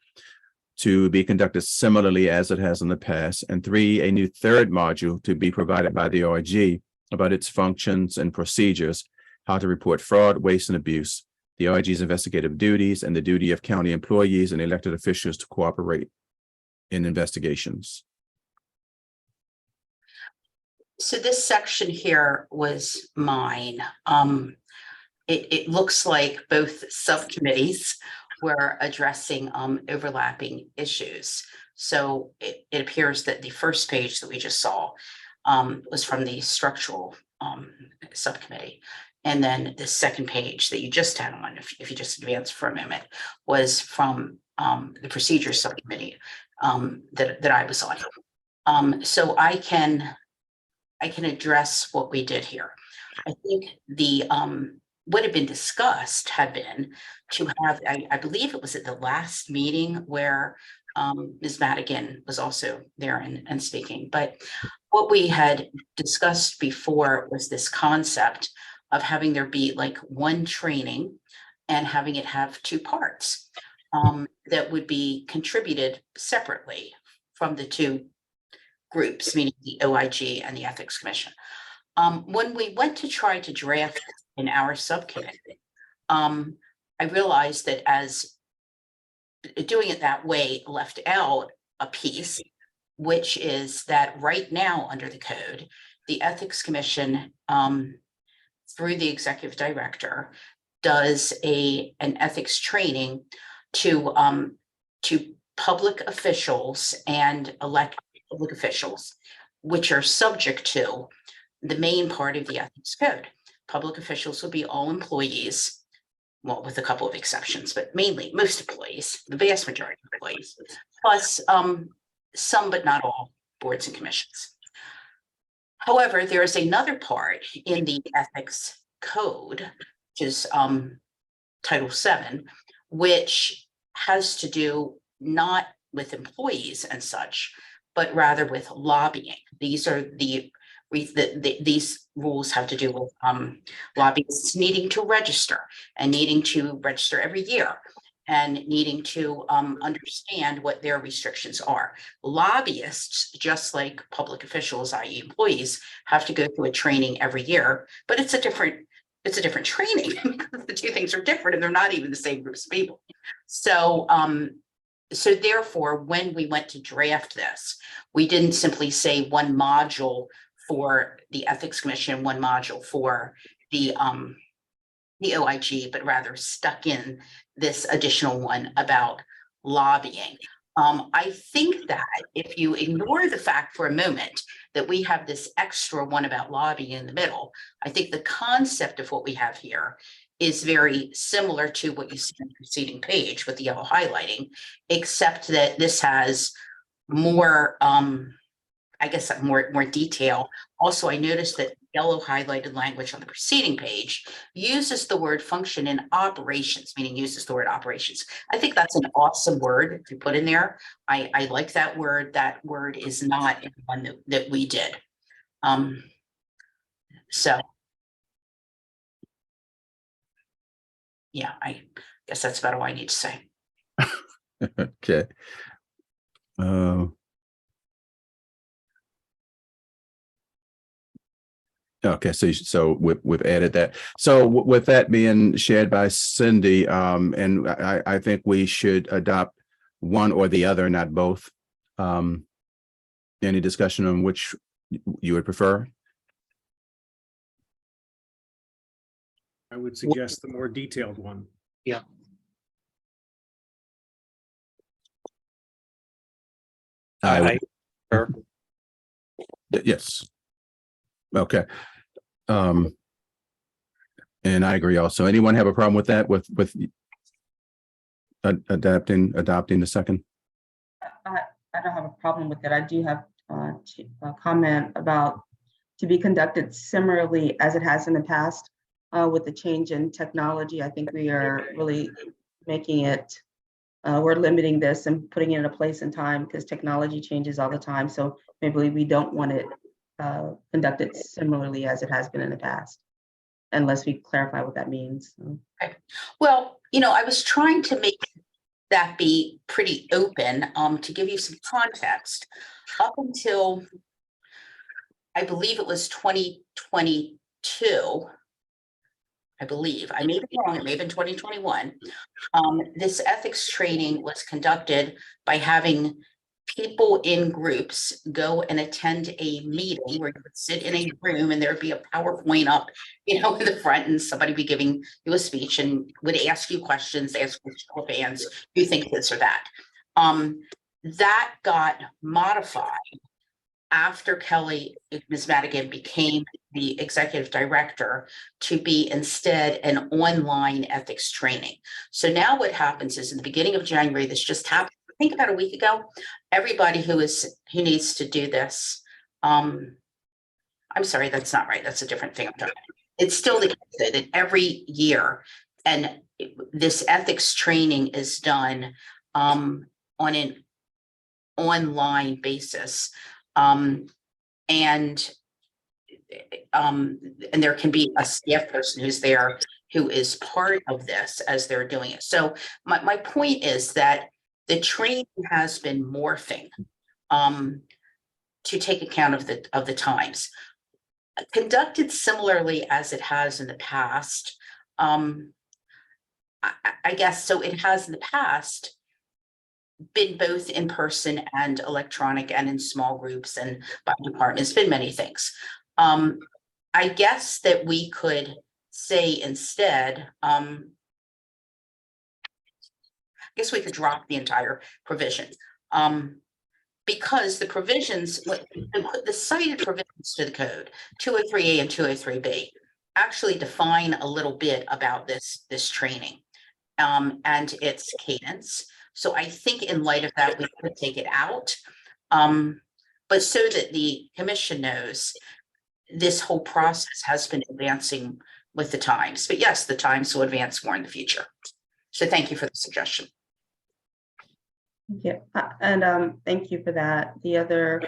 to be conducted similarly as it has in the past. And 3, a new 3rd module to be provided by the OIG about its functions and procedures, how to report fraud, waste, and abuse, the OIG's investigative duties, and the duty of county employees and elected officials to cooperate in investigations. So this section here was mine. It looks like both subcommittees were addressing overlapping issues. So it appears that the first page that we just saw was from the structural subcommittee. And then the second page that you just had on, if you just advance for a moment, was from the procedures subcommittee that I was on. So I can address what we did here. I think what had been discussed had been to have, I believe it was at the last meeting where Ms. Madigan was also there and speaking, but what we had discussed before was this concept of having there be like one training and having it have 2 parts that would be contributed separately from the 2 groups, meaning the OIG and the Ethics Commission. When we went to try to draft in our subcommittee, I realized that as doing it that way left out a piece, which is that right now under the code, the Ethics Commission, through the executive director, does an ethics training to public officials and elected public officials, which are subject to the main part of the ethics code. Public officials will be all employees, well, with a couple of exceptions, but mainly most employees, the vast majority of employees, plus some but not all boards and commissions. However, there is another part in the ethics code, which is Title VII, which has to do not with employees and such, but rather with lobbying. These are these rules have to do with lobbyists needing to register and needing to register every year and needing to understand what their restrictions are. Lobbyists, just like public officials, i.e. employees, have to go through a training every year, but it's a different training. The 2 things are different and they're not even the same groups of people. So therefore, when we went to draft this, we didn't simply say one module for the Ethics Commission, one module for the OIG, but rather stuck in this additional one about lobbying. I think that if you ignore the fact for a moment that we have this extra one about lobbying in the middle, I think the concept of what we have here is very similar to what you see in the preceding page with the yellow highlighting, except that this has more I guess more detail. Also, I noticed that yellow highlighted language on the preceding page uses the word function in operations, meaning uses the word operations. I think that's an awesome word to put in there. I like that word. That word is not in one that we did. So. Yeah, I guess that's about all I need to say. Okay. Okay, so we've added that. So with that being shared by Cindy, and I think we should adopt one or the other, not both. Any discussion on which you would prefer? I would suggest the more detailed one. Yeah. Sure. Yes. Okay. And I agree also. Anyone have a problem with that, with adopting the second? I don't have a problem with it. I do have a comment about to be conducted similarly as it has in the past. With the change in technology, I think we are really making it, we're limiting this and putting it in a place and time because technology changes all the time. So maybe we don't want it conducted similarly as it has been in the past, unless we clarify what that means. Okay. Well, I was trying to make that be pretty open to give you some context. Up until, I believe it was 2022, I believe, I may be wrong, it may have been 2021. This ethics training was conducted by having people in groups go and attend a meeting where you would sit in a room and there'd be a PowerPoint up, in the front, and somebody be giving you a speech and would ask you questions, ask your fans, do you think this or that? That got modified after Ms. Madigan became the executive director to be instead an online ethics training. So now what happens is in the beginning of January, this just happened, I think about a week ago, everybody who needs to do this. I'm sorry, that's not right. That's a different thing I'm talking about. It's still the case that every year, and this ethics training is done on an online basis. And there can be a staff person who's there who is part of this as they're doing it. So my point is that the training has been morphing to take account of the times. Conducted similarly as it has in the past, I guess, so it has in the past been both in person and electronic and in small groups and by departments, been many things. I guess that we could say instead, I guess we could drop the entire provision because the provisions, the cited provisions to the code, 203A and 203B, actually define a little bit about this training and its cadence. So I think in light of that, we could take it out. But so that the commission knows this whole process has been advancing with the times. But yes, the times will advance more in the future. So thank you for the suggestion. Yeah, and thank you for that. The other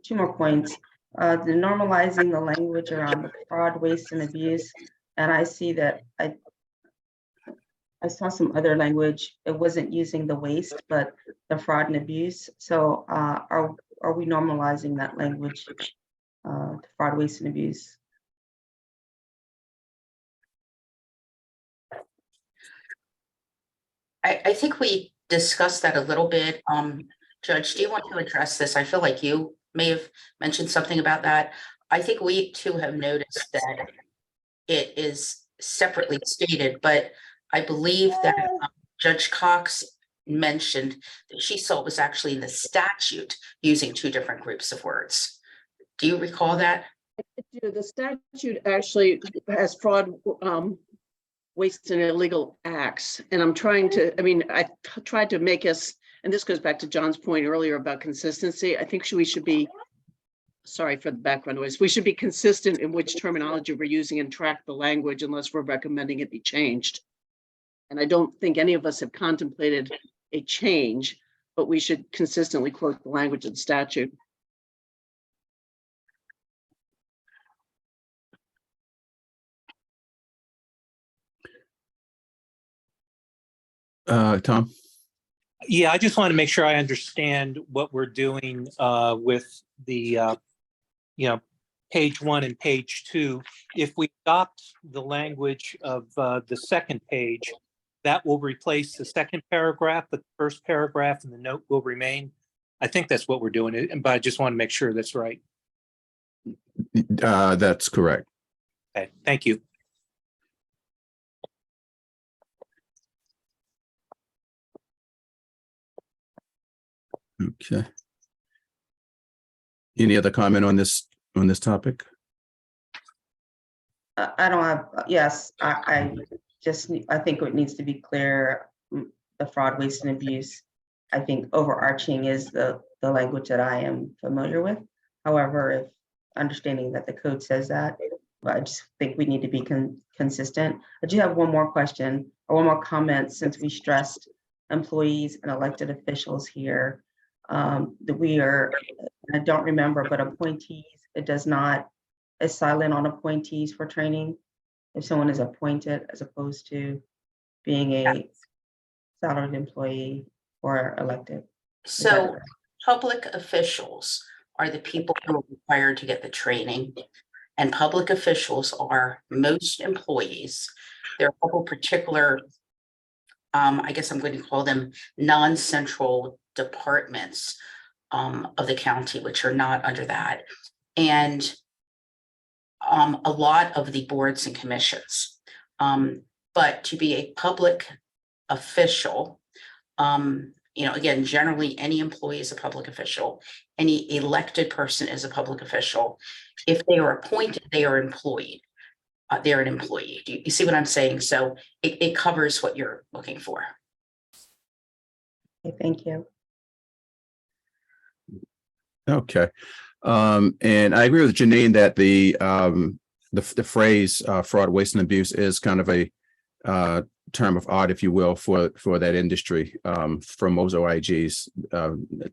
two more points, the normalizing the language around the fraud, waste, and abuse. And I see that I saw some other language. It wasn't using the waste, but the fraud and abuse. So are we normalizing that language, fraud, waste, and abuse? I think we discussed that a little bit. Judge, do you want to address this? I feel like you may have mentioned something about that. I think we too have noticed that it is separately stated, but I believe that Judge Cox mentioned that she saw it was actually in the statute using two different groups of words. Do you recall that? The statute actually has fraud, waste, and illegal acts. And I'm trying to, I tried to make us, and this goes back to John's point earlier about consistency. I think we should be sorry for the background noise. We should be consistent in which terminology we're using and track the language unless we're recommending it be changed. And I don't think any of us have contemplated a change, but we should consistently quote the language of the statute. Tom? Yeah, I just want to make sure I understand what we're doing with the, page 1 and page 2. If we adopt the language of the second page, that will replace the second paragraph, but the first paragraph and the note will remain. I think that's what we're doing, but I just want to make sure that's right. That's correct. Okay, thank you. Okay. Any other comment on this topic? I don't have, yes, I think it needs to be clear, the fraud, waste and abuse. I think overarching is the language that I am familiar with. However, if understanding that the code says that, I just think we need to be consistent. I do have one more question or one more comment, since we stressed employees and elected officials here, that we are, I don't remember, but appointees, it does not, is silent on appointees for training. If someone is appointed as opposed to being a salaried employee or elected. So public officials are the people who are required to get the training. And public officials are most employees. There are a couple particular, I guess I'm going to call them non-central departments of the county, which are not under that. And a lot of the boards and commissions. But to be a public official, again, generally any employee is a public official. Any elected person is a public official. If they are appointed, they are employed. They're an employee. Do you see what I'm saying? So it covers what you're looking for. Okay, thank you. Okay. And I agree with Janine that the phrase fraud, waste and abuse is kind of a term of art, if you will, for that industry. For most OIGs,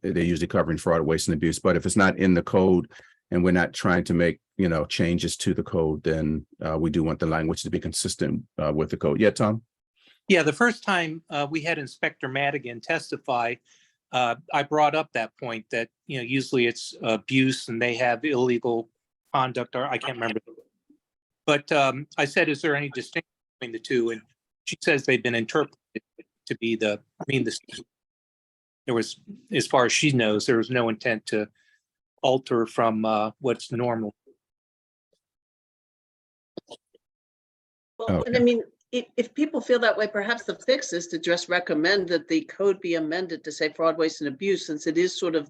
they're usually covering fraud, waste and abuse. But if it's not in the code and we're not trying to make, changes to the code, then we do want the language to be consistent with the code. Yeah, Tom? Yeah, the first time we had Inspector Madigan testify, I brought up that point that, usually it's abuse and they have illegal conduct, or I can't remember. But I said, is there any distinction between the two? And she says they've been interpreted to be there was, as far as she knows, there was no intent to alter from what's normal. Well, and I mean, if people feel that way, perhaps the fix is to just recommend that the code be amended to say fraud, waste, and abuse, since it is sort of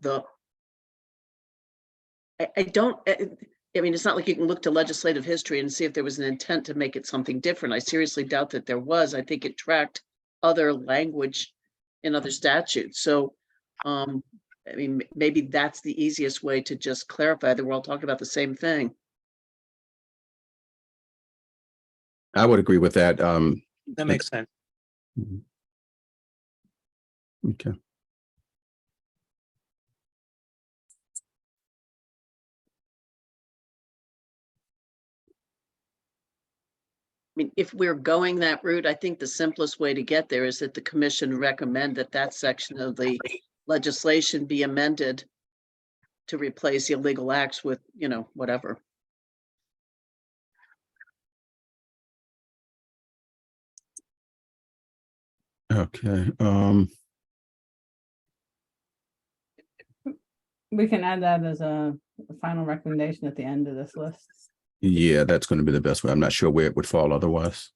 it's not like you can look to legislative history and see if there was an intent to make it something different. I seriously doubt that there was. I think it tracked other language in other statutes. So, maybe that's the easiest way to just clarify that we're all talking about the same thing. I would agree with that. That makes sense. Okay. If we're going that route, I think the simplest way to get there is that the commission recommend that section of the legislation be amended to replace illegal acts with, whatever. Okay. We can add that as a final recommendation at the end of this list. Yeah, that's going to be the best way. I'm not sure where it would fall otherwise.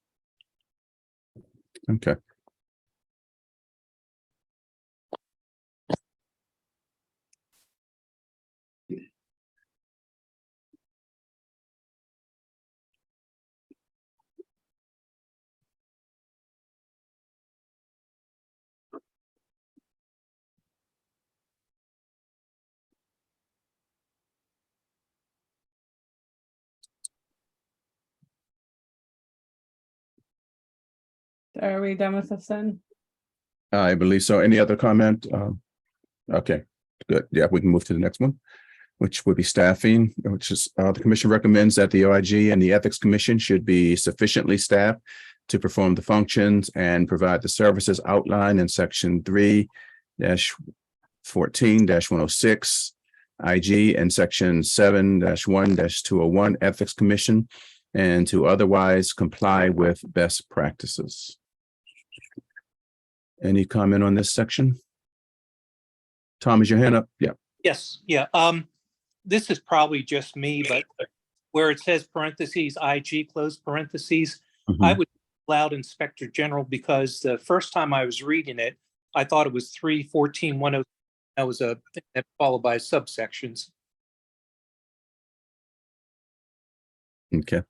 Okay. Are we done with this then? I believe so. Any other comment? Okay, good. Yeah, we can move to the next one, which would be staffing, which is, the commission recommends that the OIG and the Ethics Commission should be sufficiently staffed to perform the functions and provide the services outlined in section 3-14-106 IG and section 7-1-201 Ethics Commission, and to otherwise comply with best practices. Any comment on this section? Tom, is your hand up? Yeah. Yes, yeah. This is probably just me, but where it says parentheses, IG, close parentheses, I would allow Inspector General, because the first time I was reading it, I thought it was 3-14-106. That was a thing that followed by subsections. Okay.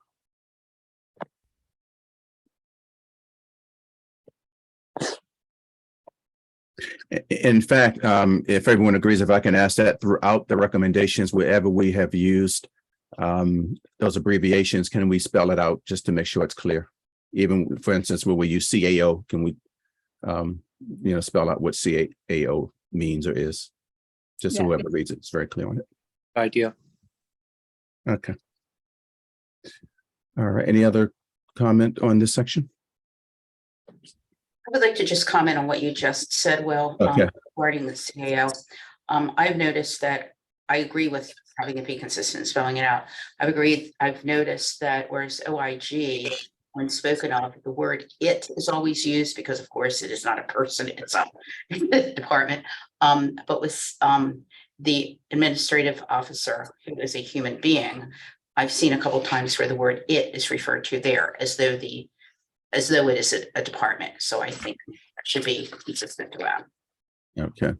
In fact, if everyone agrees, if I can ask that throughout the recommendations, wherever we have used those abbreviations, can we spell it out just to make sure it's clear? Even, for instance, where we use CAO, can we, spell out what CAO means or is? Just so Yeah. whoever reads it, it's very clear on it. Idea. Okay. All right. Any other comment on this section? I would like to just comment on what you just said, Will, Okay. regarding the CAO. I've noticed that I agree with having it be consistent in spelling it out. I've noticed that whereas OIG, when spoken of, the word it is always used because, of course, it is not a person, it's a department. But with the administrative officer, who is a human being, I've seen a couple times where the word it is referred to there as though it is a department. So I think that should be consistent to that. Okay.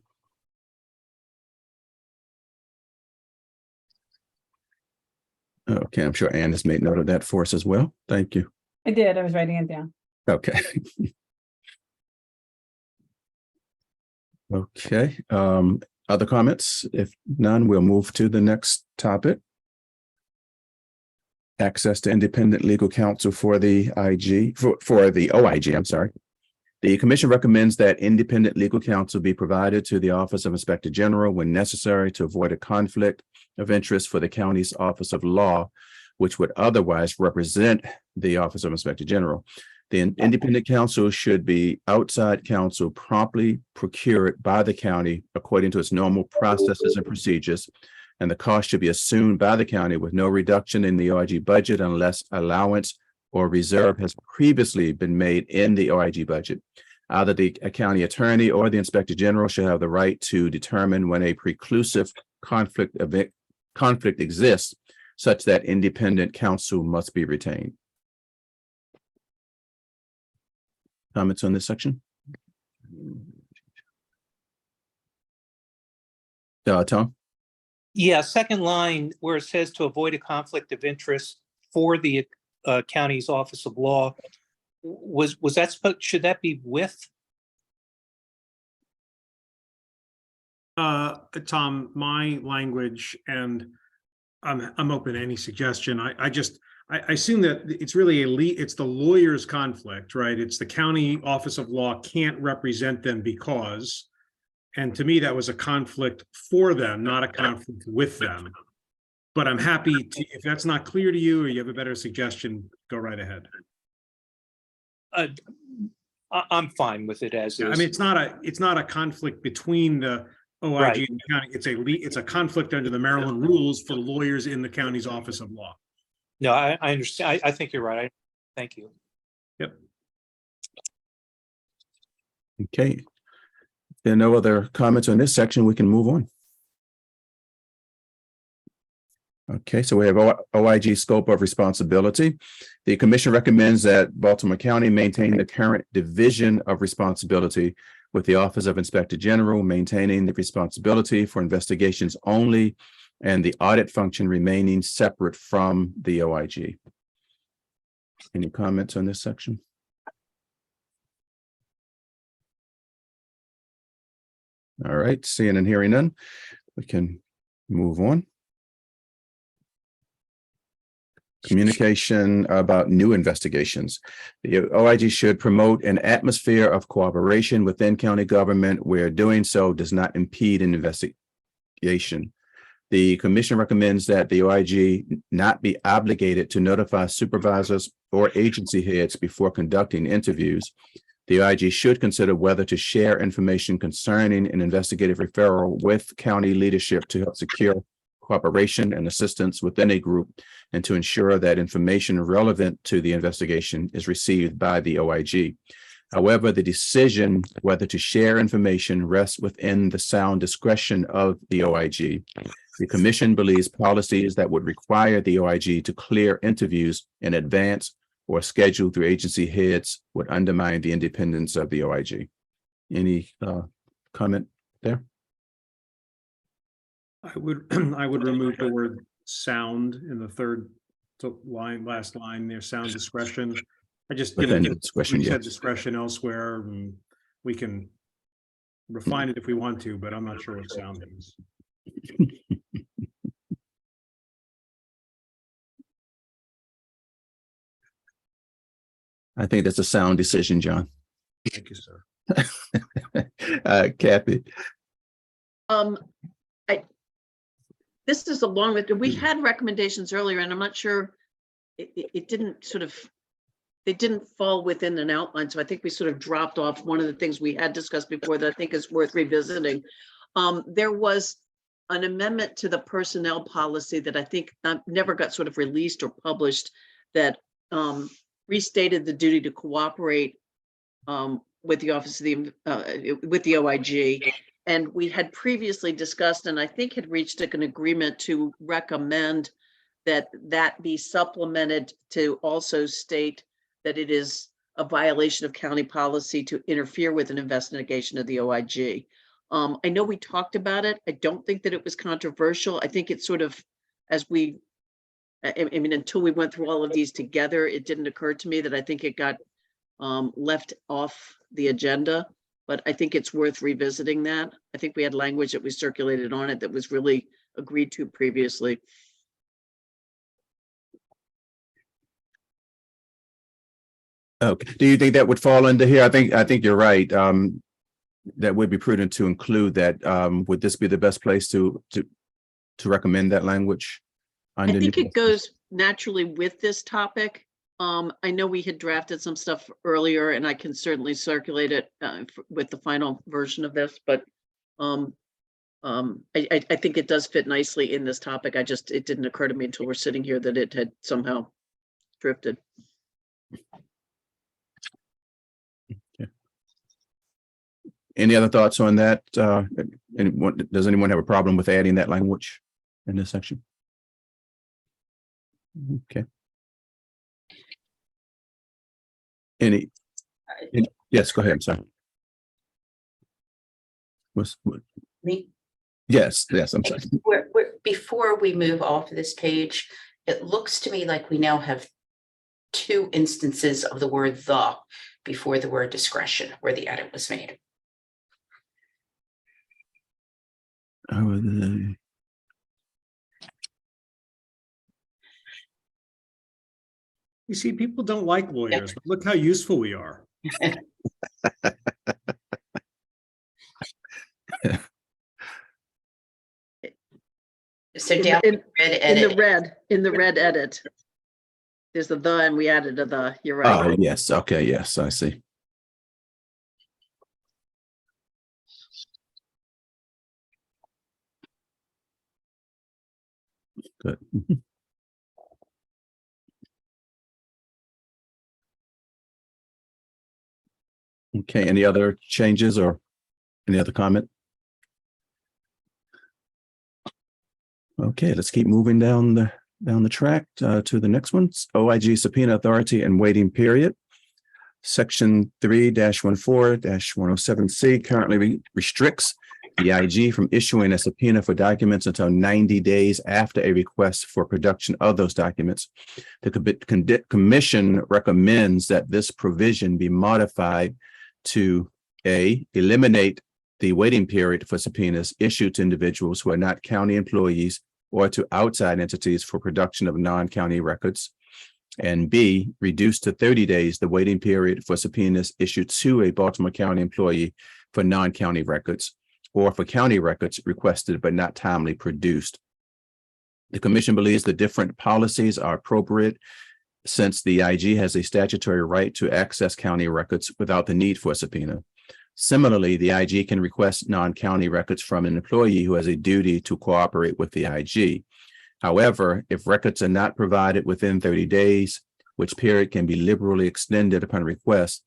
Okay, I'm sure Ann has made note of that for us as well. Thank you. I did, I was writing it down. Okay. Okay, other comments? If none, we'll move to the next topic. Access to independent legal counsel for the for the OIG, I'm sorry. The commission recommends that independent legal counsel be provided to the Office of Inspector General when necessary to avoid a conflict of interest for the county's Office of Law, which would otherwise represent the Office of Inspector General. The independent counsel should be outside counsel promptly procured by the county according to its normal processes and procedures, and the cost should be assumed by the county with no reduction in the OIG budget unless allowance or reserve has previously been made in the OIG budget. Either the county attorney or the Inspector General should have the right to determine when a preclusive conflict exists, such that independent counsel must be retained. Comments on this section? Tom? Yeah, second line where it says to avoid a conflict of interest for the county's Office of Law, was that should that be with? Tom, my language, and I'm open to any suggestion. I assume that it's really it's the lawyer's conflict, right? It's the county Office of Law can't represent them because, and to me, that was a conflict for them, not a conflict with them. But I'm happy to, if that's not clear to you or you have a better suggestion, go right ahead. I'm fine with it as is. I mean, it's not a conflict between the OIG Right. and the county. It's a conflict under the Maryland rules for lawyers in the county's Office of Law. No, I understand. I think you're right. Thank you. Yep. Okay. If there are no other comments on this section, we can move on. Okay, so we have OIG scope of responsibility. The commission recommends that Baltimore County maintain the current division of responsibility with the Office of Inspector General maintaining the responsibility for investigations only and the audit function remaining separate from the OIG. Any comments on this section? All right, seeing and hearing none, we can move on. Communication about new investigations. The OIG should promote an atmosphere of cooperation within county government where doing so does not impede an investigation. The commission recommends that the OIG not be obligated to notify supervisors or agency heads before conducting interviews. The OIG should consider whether to share information concerning an investigative referral with county leadership to help secure cooperation and assistance within a group and to ensure that information relevant to the investigation is received by the OIG. However, the decision whether to share information rests within the sound discretion of the OIG. The commission believes policies that would require the OIG to clear interviews in advance or schedule through agency heads would undermine the independence of the OIG. Any comment there? I would, I would remove the word sound in the third line, last line there, sound discretion. I just, you know, Within the discretion, we said yes. discretion elsewhere, and we can refine it if we want to, but I'm not sure what sound is. I think that's a sound decision, John. Thank you, sir. Kathy, This is along with, we had recommendations earlier, and I'm not sure, it didn't sort of, they didn't fall within an outline, so I think we sort of dropped off one of the things we had discussed before that I think is worth revisiting. There was an amendment to the personnel policy that I think never got sort of released or published that restated the duty to cooperate with the Office of the, with the OIG. And we had previously discussed, and I think had reached an agreement to recommend that that be supplemented to also state that it is a violation of county policy to interfere with an investigation of the OIG. I know we talked about it. I don't think that it was controversial. I think it's sort of, as we, I mean, until we went through all of these together, it didn't occur to me that I think it got left off the agenda. But I think it's worth revisiting that. I think we had language that we circulated on it that was really agreed to previously. okay, do you think that would fall under here? I think you're right. That would be prudent to include that. Would this be the best place to recommend that language? I think it goes naturally with this topic. I know we had drafted some stuff earlier, and I can certainly circulate it with the final version of this, but I think it does fit nicely in this topic. It didn't occur to me until we're sitting here that it had somehow drifted. Okay. Any other thoughts on that? Does anyone have a problem with adding that language in this section? Okay. Yes, go ahead. I'm sorry. Me? Yes, I'm sorry. Before we move off of this page, it looks to me like we now have two instances of the word "the" before the word "discretion" where the edit was made. You see, people don't like lawyers, but look how useful we are. So down In the red red edit, there's the and we added a the. You're right. Oh, yes. Okay. Yes, I see. Good. Okay, any other changes or any other comment? Okay, let's keep moving down the track to the next one. OIG subpoena authority and waiting period. Section 3-14-107C currently restricts the IG from issuing a subpoena for documents until 90 days after a request for production of those documents. The commission recommends that this provision be modified to eliminate the waiting period for subpoenas issued to individuals who are not county employees or to outside entities for production of non-county records. And B, reduce to 30 days the waiting period for subpoenas issued to a Baltimore County employee for non-county records or for county records requested but not timely produced. The commission believes the different policies are appropriate since the IG has a statutory right to access county records without the need for a subpoena. Similarly, the IG can request non-county records from an employee who has a duty to cooperate with the IG. However, if records are not provided within 30 days, which period can be liberally extended upon request,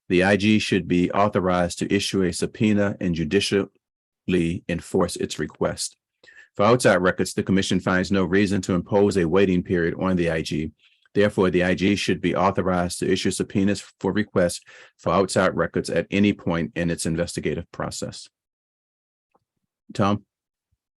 the IG should be authorized to issue a subpoena and judicially enforce its request. For outside records, the commission finds no reason to impose a waiting period on the IG. Therefore, the IG should be authorized to issue subpoenas for requests for outside records at any point in its investigative process. Tom?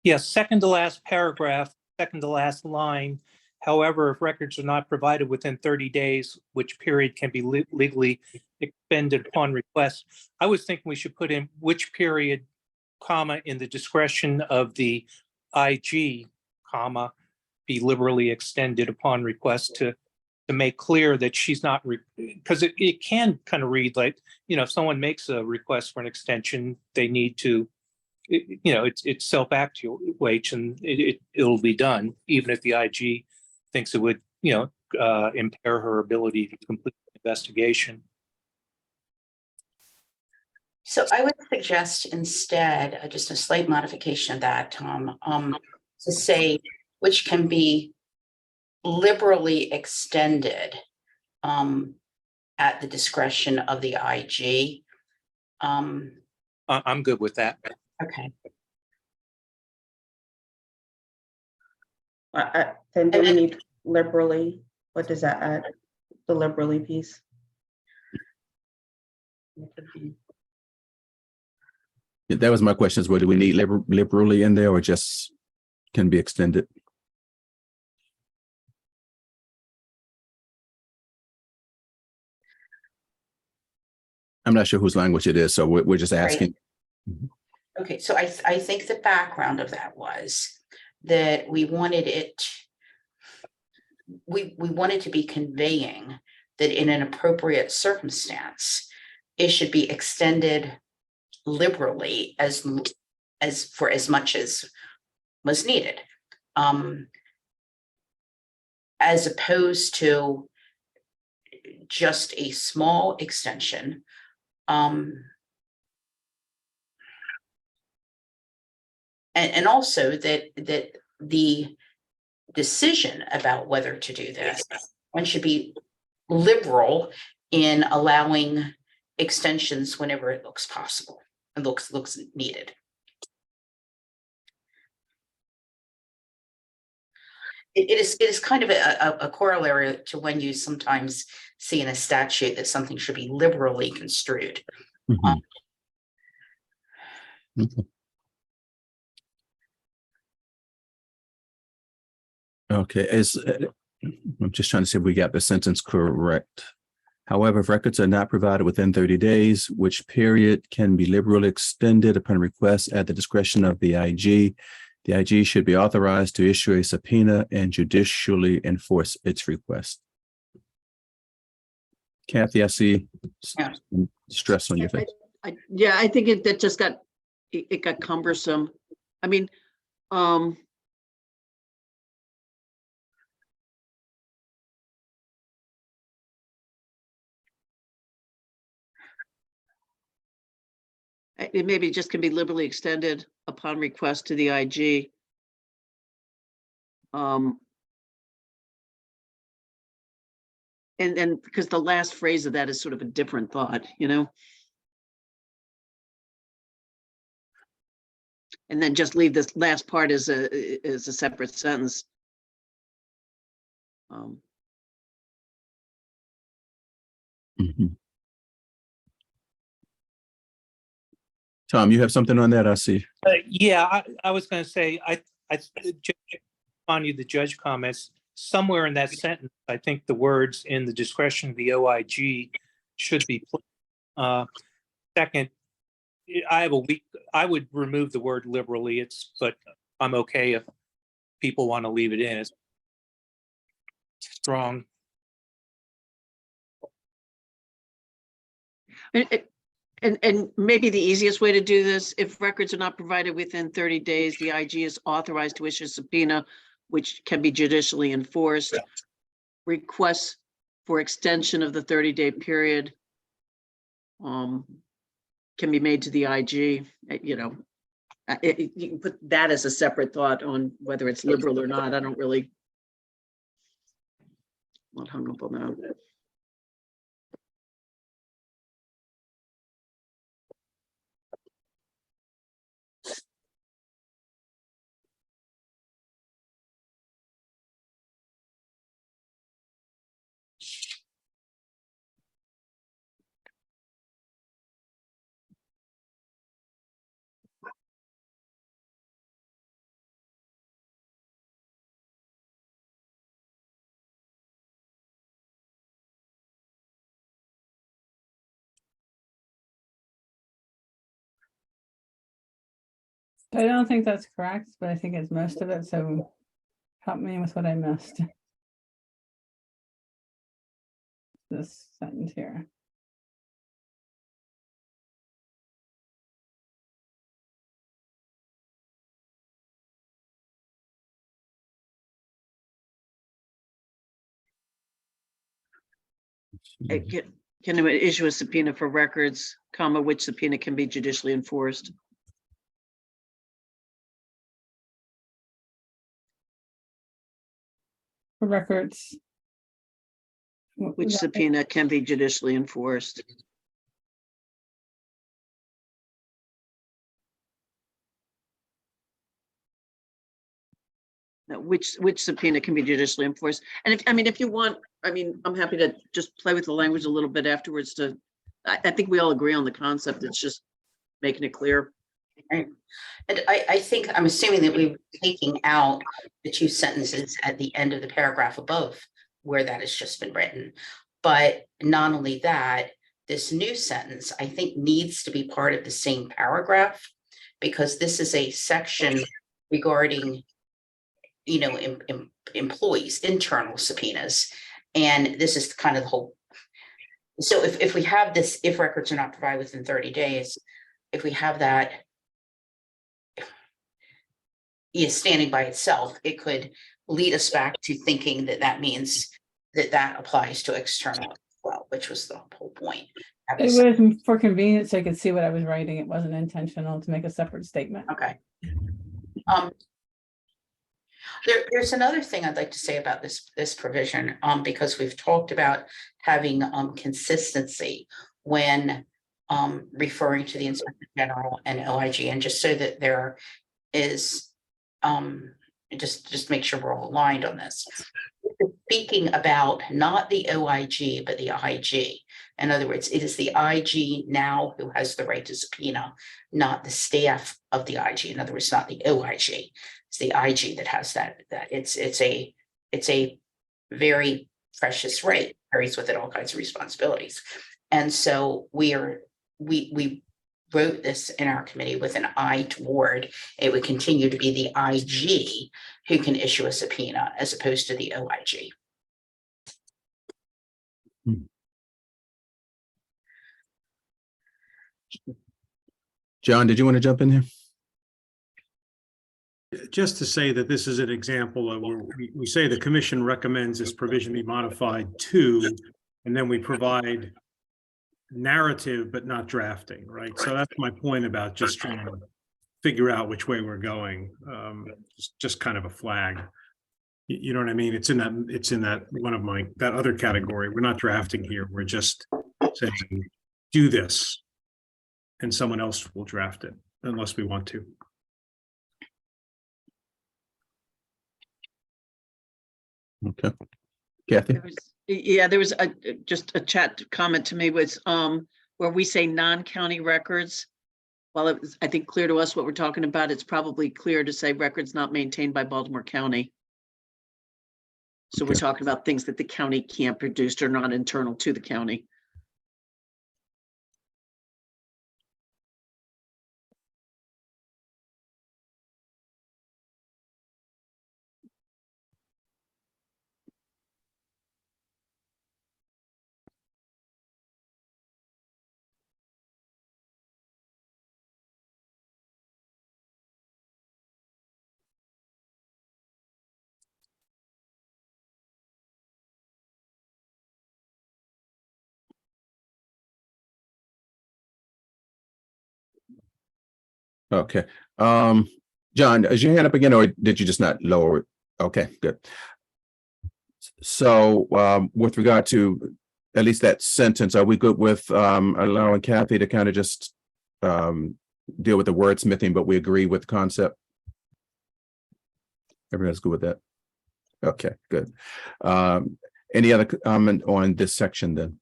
Yes, second to last paragraph, second to last line. However, if records are not provided within 30 days, which period can be legally expended upon request, I was thinking we should put in which period, comma, in the discretion of the IG, comma, be liberally extended upon request to make clear that she's not, because it can kind of read like, you know, if someone makes a request for an extension, they need to, it's self-actuates and it'll be done, even if the IG thinks it would, impair her ability to complete the investigation. So I would suggest instead, just a slight modification of that, Tom, to say which can be liberally extended at the discretion of the IG. I'm good with that. Okay. Then do we need liberally? What does that add? The liberally piece? Yeah, that was my question, is whether we need liberally in there or just can be extended? I'm not sure whose language it is, so we're just asking. Okay, so I think the background of that was that we wanted it, we wanted to be conveying that in an appropriate circumstance, it should be extended liberally as for as much as was needed, as opposed to just a small extension. And also that the decision about whether to do this, one should be liberal in allowing extensions whenever it looks possible and looks needed. It is kind of a corollary to when you sometimes see in a statute that something should be liberally construed. Mhm. Okay. Okay, I'm just trying to see if we got the sentence correct. However, if records are not provided within 30 days, which period can be liberally extended upon request at the discretion of the IG should be authorized to issue a subpoena and judicially enforce its request. Kathy, I see some stress on your face. I think that just got cumbersome. I mean, it maybe just can be liberally extended upon request to the IG. And because the last phrase of that is sort of a different thought, and then just leave this last part as a separate sentence. Mhm. Tom, you have something on that, I see. Yeah, I was going to say, I on you the judge comments somewhere in that sentence. I think the words "in the discretion of the OIG" should be. Second, I would remove the word liberally. But I'm okay if people want to leave it in. It's strong. And maybe the easiest way to do this, if records are not provided within 30 days, the IG is authorized to issue a subpoena, which can be judicially enforced. Requests for extension of the 30-day period can be made to the IG, you know. You can put that as a separate thought on whether it's liberal or not. I don't really. Not hung up on that. I don't think that's correct, but I think it's most of it, so help me with what I missed. This sentence here. Can it issue a subpoena for records, comma, which subpoena can be judicially enforced? For records. Which subpoena can be judicially enforced? No, which subpoena can be judicially enforced? And if, I mean, if you want, I mean, I'm happy to just play with the language a little bit afterwards to, I think we all agree on the concept. It's just making it clear. Right. And I think, I'm assuming that we were taking out the two sentences at the end of the paragraph above where that has just been written. But not only that, this new sentence, I think, needs to be part of the same paragraph, because this is a section regarding, you know, employees, internal subpoenas. And this is kind of the whole. So if we have this, if records are not provided within 30 days, if we have that is standing by itself, it could lead us back to thinking that that means that that applies to external as well, which was the whole point. It was for convenience, so I could see what I was writing. It wasn't intentional to make a separate statement. Okay. There's another thing I'd like to say about this provision, because we've talked about having consistency when referring to the Inspector General and OIG, and just so that there is just make sure we're all aligned on this. Speaking about not the OIG, but the IG. In other words, it is the IG now who has the right to subpoena, not the staff of the IG. In other words, not the OIG. It's the IG that has that it's a very precious right, carries with it all kinds of responsibilities. And so we wrote this in our committee with an eye toward it would continue to be the IG who can issue a subpoena as opposed to the OIG. John, did you want to jump in here? Just to say that this is an example of where we say the commission recommends this provision be modified to, and then we provide narrative, but not drafting, right? So that's my point about just trying to figure out which way we're going. Just kind of a flag. You know what I mean? It's in that one of my, that other category. We're not drafting here. We're just saying, do this. And someone else will draft it unless we want to. Okay. Kathy? There was just a chat comment to me was where we say non-county records. While it was, I think, clear to us what we're talking about, it's probably clear to say records not maintained by Baltimore County. So we're talking about things that the county can't produce or not internal to the county. Okay. John, is your hand up again, or did you just not lower it? Okay, good. So, with regard to at least that sentence, are we good with, allowing Kathy to kind of just, deal with the wordsmithing, but we agree with the concept? Everybody's good with that? Okay, good. Any other comment on this section then?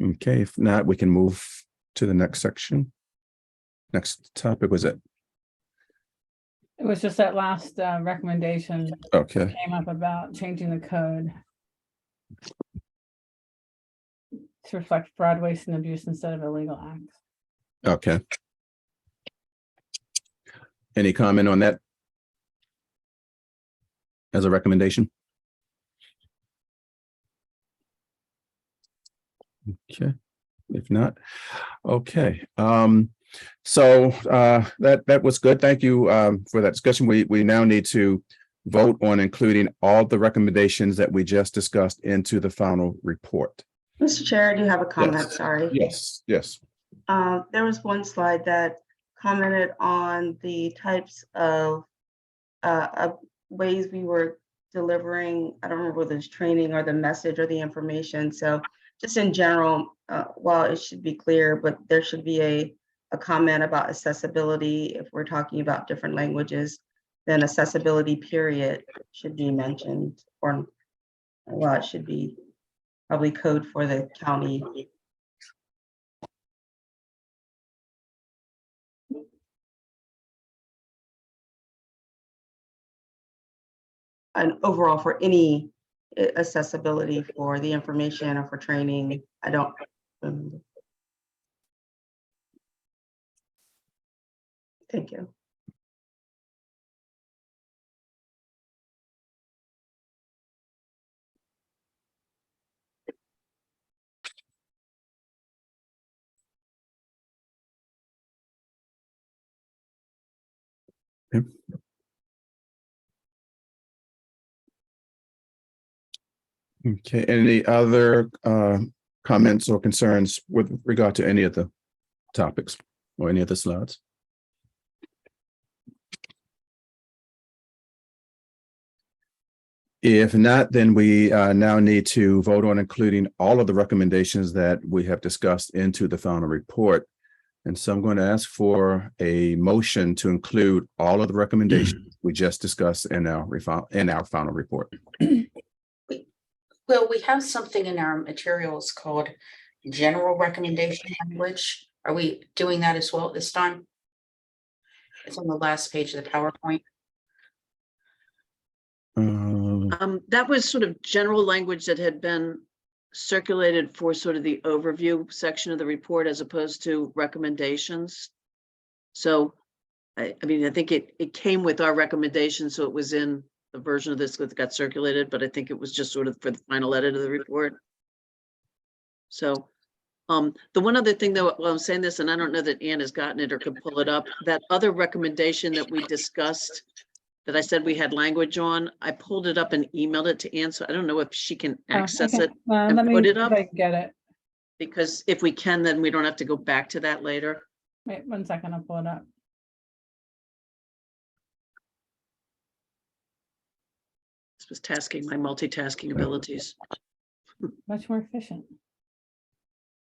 Okay, if not, we can move to the next section. Next topic was it? It was just that last recommendation Okay, came up about changing the code to reflect fraud, waste, and abuse instead of illegal acts. okay. Any comment on that? As a recommendation? Okay, if not, okay. So that was good. Thank you for that discussion. We now need to vote on including all the recommendations that we just discussed into the final report. Mr. Chair, I do have a comment, Yes. sorry. Yes, yes. There was one slide that commented on the types of ways we were delivering. I don't remember whether it's training or the message or the information. So just in general, while it should be clear, but there should be a comment about accessibility. If we're talking about different languages, then accessibility period should be mentioned, or well, it should be probably code for the county. And overall for any accessibility for the information or for training, I don't. Thank you. Okay, any other comments or concerns with regard to any of the topics or any of the slides? If not, then we now need to vote on including all of the recommendations that we have discussed into the final report. And so I'm going to ask for a motion to include all of the recommendations we just discussed in our final report. Well, we have something in our materials called general recommendation language. Are we doing that as well at this time? It's on the last page of the PowerPoint. That was sort of general language that had been circulated for sort of the overview section of the report as opposed to recommendations. So, I mean, I think it came with our recommendations, so it was in the version of this that got circulated, but I think it was just sort of for the final edit of the report. So, the one other thing though, while I'm saying this, and I don't know that Ann has gotten it or could pull it up, that other recommendation that we discussed that I said we had language on, I pulled it up and emailed it to Ann, so I don't know if she can access Okay. it Let me put see it if up. I can get it. Because if we can, then we don't have to go back to that later. Wait 1 second, I'll pull it up. This was tasking my multitasking abilities. Much more efficient.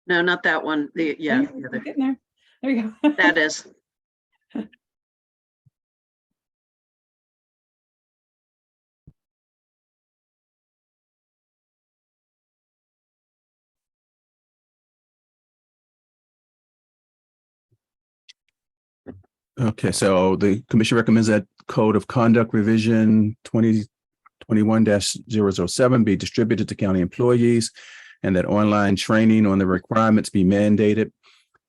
No, not that one. Yeah, the We're other. getting there. There we go. That is. Okay, so the commission recommends that code of conduct revision 2021-007 be distributed to county employees and that online training on the requirements be mandated.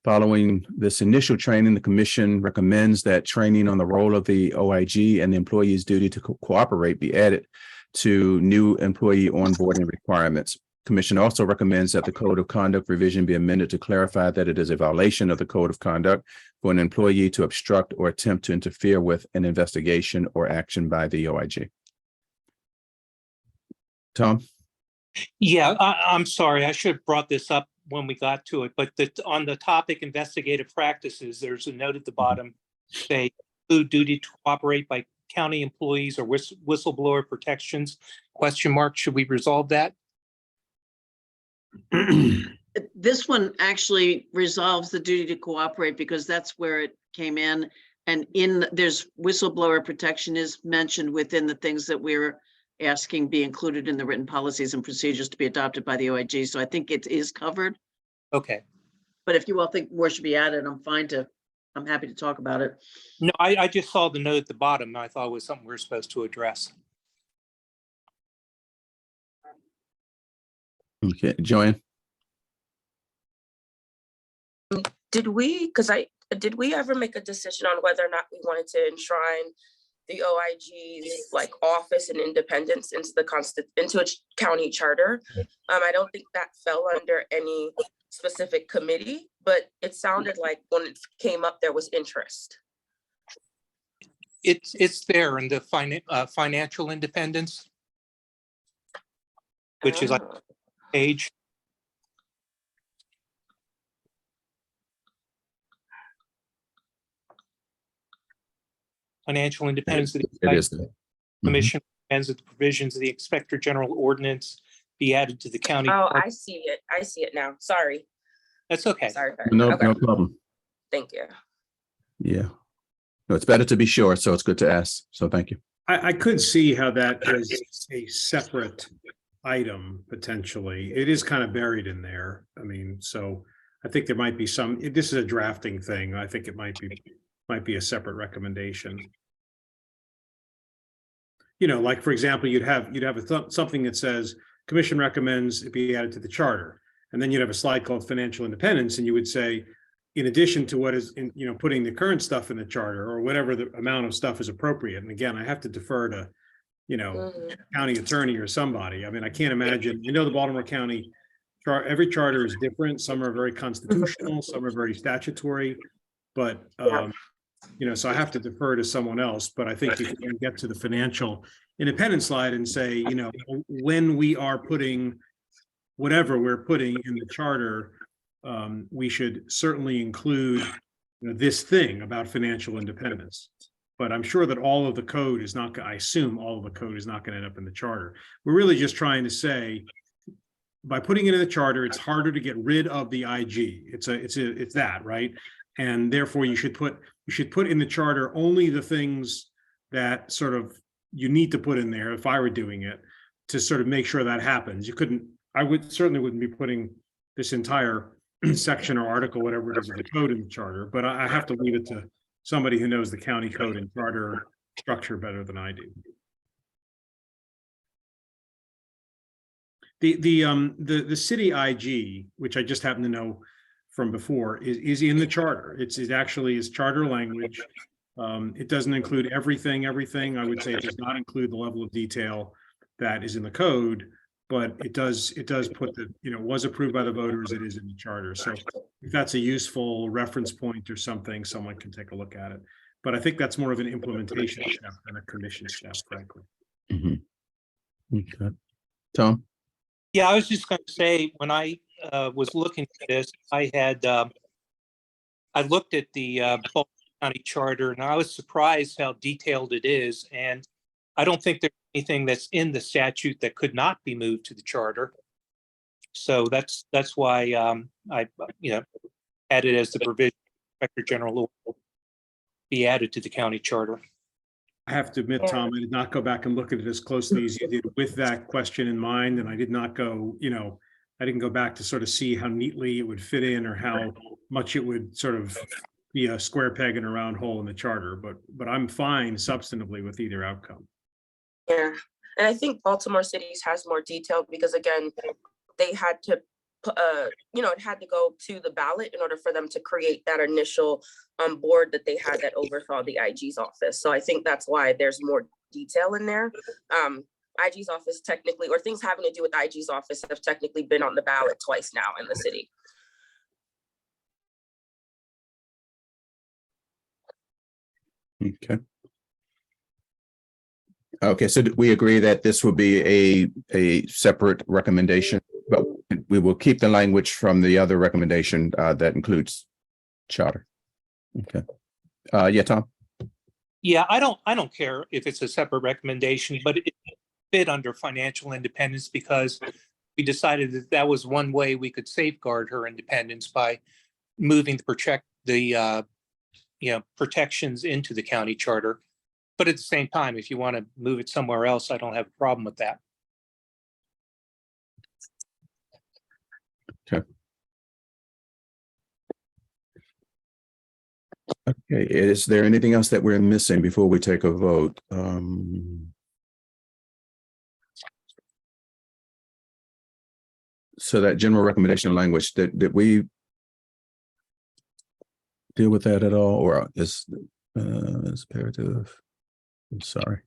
Following this initial training, the commission recommends that training on the role of the OIG and the employee's duty to cooperate be added to new employee onboarding requirements. Commission also recommends that the code of conduct revision be amended to clarify that it is a violation of the code of conduct for an employee to obstruct or attempt to interfere with an investigation or action by the OIG. Tom? Yeah, I'm sorry. I should have brought this up when we got to it, but on the topic investigative practices, there's a note at the bottom. Say, include duty to cooperate by county employees or whistleblower protections, ? Should we resolve that? This one actually resolves the duty to cooperate because that's where it came in. And there's whistleblower protection is mentioned within the things that we're asking be included in the written policies and procedures to be adopted by the OIG. So I think it is covered. Okay. But if you all think more should be added, I'm happy to talk about it. No, I just saw the note at the bottom. And I thought it was something we're supposed to address. Okay, Joanne? Did we ever make a decision on whether or not we wanted to enshrine the OIG's like office and independence into its county charter? I don't think that fell under any specific committee, but it sounded like when it came up, there was interest. It's there in the financial independence, which is like Oh. page. Financial independence of the It is. there. Mhm. Commission recommends that the provisions of the Inspector General Ordinance be added to the county. Oh, charter. I see it. I see it now. Sorry. That's okay. Sorry. No, Okay, no problem. thank you. Yeah. No, it's better to be sure, so it's good to ask. So thank you. I could see how that is a separate item potentially. It is kind of buried in there. I mean, so I think there might be this is a drafting thing. I think it might be a separate recommendation. You know, like, for example, you'd have something that says commission recommends it be added to the charter. And then you'd have a slide called financial independence, and you would say, in addition to what is putting the current stuff in the charter or whatever the amount of stuff is appropriate. And again, I have to defer to, Mhm. county attorney or somebody. I mean, I can't imagine, the Baltimore County every charter is different. Some are very constitutional, some are very statutory, but, so I have to defer to someone else, but I think you can get to the financial independence slide and say, when we are putting whatever we're putting in the charter, we should certainly include this thing about financial independence. But I'm sure that all of the code is not, I assume all of the code is not going to end up in the charter. We're really just trying to say, by putting it in the charter, it's harder to get rid of the IG. It's that, right? And therefore you should put in the charter only the things that sort of you need to put in there, if I were doing it, to sort of make sure that happens. I certainly wouldn't be putting this entire section or article, whatever it is, of the code in the charter, but I have to leave it to somebody who knows the county code and charter structure better than I do. The city IG, which I just happen to know from before, is in the charter. It actually is charter language. It doesn't include everything. I would say it does not include the level of detail that is in the code, but it does put was approved by the voters. It is in the charter. So if that's a useful reference point or something, someone can take a look at it. But I think that's more of an implementation step than a commission step, frankly. Mhm. Okay. Tom? Yeah, I was just going to say, when I was looking at this, I looked at the Baltimore County Charter, and I was surprised how detailed it is. And I don't think there's anything that's in the statute that could not be moved to the charter. So that's why I added as the provision, Inspector General will be added to the county charter. I have to admit, Tom, I did not go back and look at it as closely as you did with that question in mind. And I did not go, I didn't go back to sort of see how neatly it would fit in or how much it would sort of be a square peg in a round hole in the charter, but I'm fine substantively with either outcome. Yeah, and I think Baltimore Cities has more detail because again, they had to, it had to go to the ballot in order for them to create that initial board that they had that oversaw the IG's office. So I think that's why there's more detail in there. IG's office technically, or things having to do with IG's office have technically been on the ballot twice now in the city. Okay. Okay, so we agree that this will be a separate recommendation, but we will keep the language from the other recommendation that includes charter. Okay. Yeah, Tom? Yeah, I don't care if it's a separate recommendation, but it fit under financial independence because we decided that that was one way we could safeguard her independence by moving the protections into the county charter. But at the same time, if you want to move it somewhere else, I don't have a problem with that. Okay. Okay, is there anything else that we're missing before we take a vote? So that general recommendation language, did we deal with that at all, or is imperative? I'm sorry.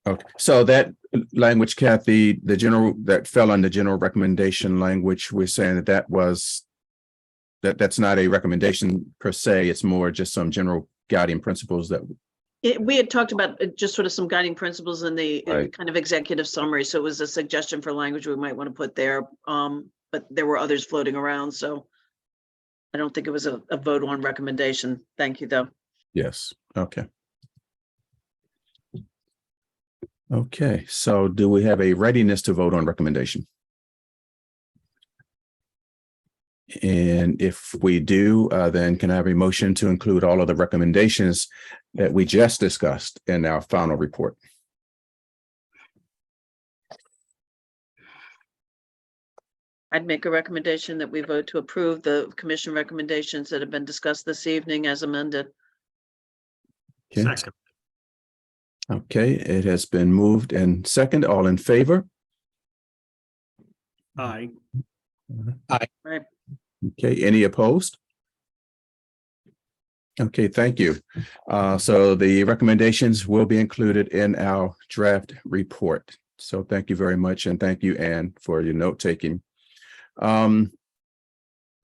Okay, so that language, Kathy, the general, that fell under general recommendation language, we're saying that's not a recommendation per se, it's more just some general guiding principles that. We had talked about just sort of some guiding principles in the Right. kind of executive summary, so it was a suggestion for language we might want to put there. But there were others floating around, so I don't think it was a vote on recommendation. Thank you, though. Yes, okay. Okay, so do we have a readiness to vote on recommendation? And if we do, then can I have a motion to include all of the recommendations that we just discussed in our final report? I'd make a recommendation that we vote to approve the commission recommendations that have been discussed this evening as amended. Okay. Second. Okay, it has been moved and second. All in favor? Aye. Right. Okay, any opposed? Okay, thank you. So the recommendations will be included in our draft report. So thank you very much, and thank you, Anne, for your note taking. Are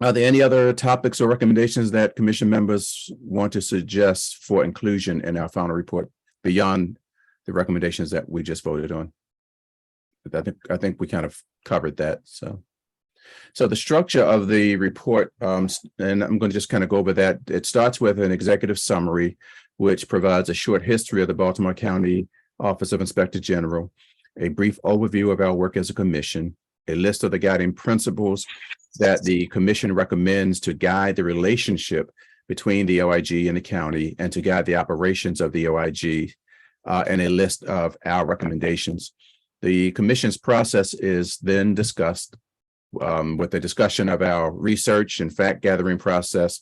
there any other topics or recommendations that commission members want to suggest for inclusion in our final report beyond the recommendations that we just voted on? I think we kind of covered that. So the structure of the report, and I'm going to just kind of go over that. It starts with an executive summary, which provides a short history of the Baltimore County Office of Inspector General, a brief overview of our work as a commission, a list of the guiding principles that the commission recommends to guide the relationship between the OIG and the county and to guide the operations of the OIG, and a list of our recommendations. The commission's process is then discussed with a discussion of our research and fact gathering process,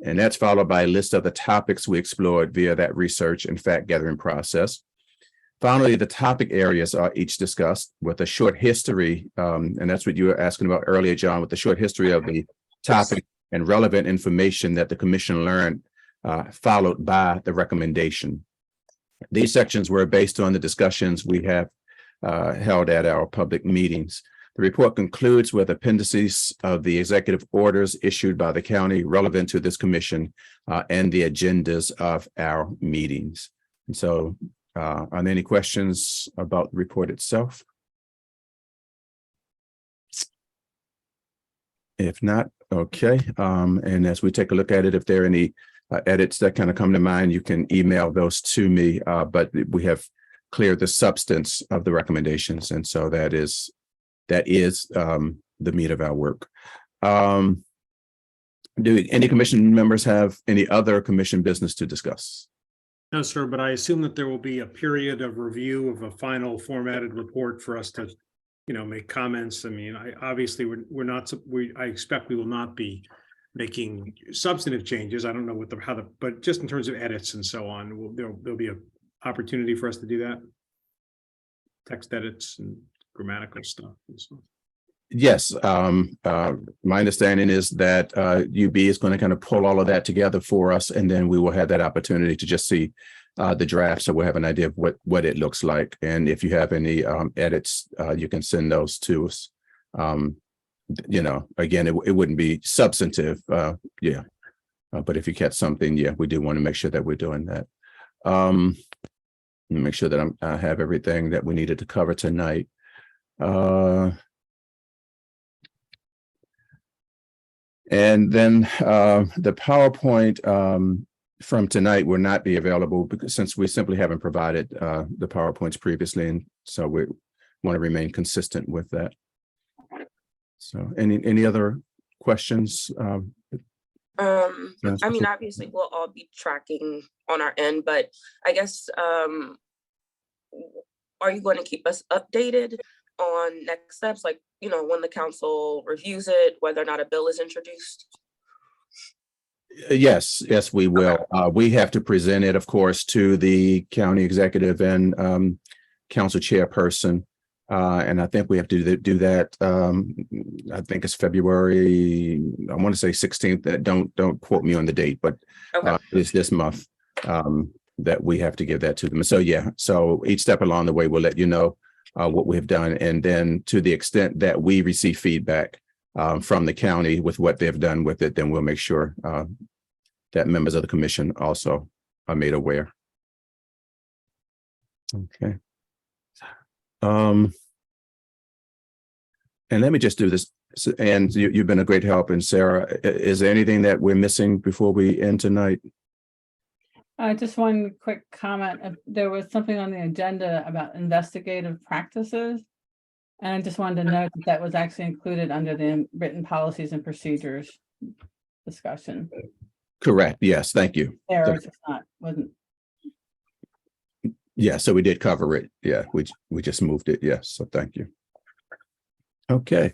and that's followed by a list of the topics we explored via that research and fact gathering process. Finally, the topic areas are each discussed with a short history, and that's what you were asking about earlier, John, with the short history of the topic and relevant information that the commission learned, followed by the recommendation. These sections were based on the discussions we have held at our public meetings. The report concludes with appendices of the executive orders issued by the county relevant to this commission and the agendas of our meetings. And so, are there any questions about the report itself? If not, okay. And as we take a look at it, if there are any edits that kind of come to mind, you can email those to me. But we have cleared the substance of the recommendations, and so that is the meat of our work. Do any commission members have any other commission business to discuss? No, sir, but I assume that there will be a period of review of a final formatted report for us to, make comments. I mean, I expect we will not be making substantive changes. I don't know but just in terms of edits and so on, there'll be an opportunity for us to do that. Text edits and grammatical stuff and so on. Yes, my understanding is that UB is going to kind of pull all of that together for us, and then we will have that opportunity to just see the draft, so we'll have an idea of what it looks like. And if you have any edits, you can send those to us. Again, it wouldn't be substantive. Yeah, But if you catch something, yeah, we do want to make sure that we're doing that. Make sure that I have everything that we needed to cover tonight. And then the PowerPoint from tonight will not be available because since we simply haven't provided the PowerPoints previously, and so we want to remain consistent with that. So any other questions? I mean, obviously, we'll all be tracking on our end, but I guess, are you going to keep us updated on next steps, like, you know, when the council reviews it, whether or not a bill is introduced? Yes, we will. We have to present it, of course, to the county executive and council chairperson. And I think we have to do that. I think it's February, I want to say 16th. Don't quote me on the date, but Okay. it's this month that we have to give that to them. So yeah, so each step along the way, we'll let you know what we've done. And then to the extent that we receive feedback from the county with what they've done with it, then we'll make sure that members of the commission also are made aware. Okay. And let me just do this. And you've been a great help. And Sarah, is there anything that we're missing before we end tonight? Just one quick comment. There was something on the agenda about investigative practices. And I just wanted to note that that was actually included under the written policies and procedures discussion. Correct. Yes. Thank you. There, it's not, wasn't. Yeah. So we did cover it. Yeah. We just moved it. Yes. So thank you. Okay.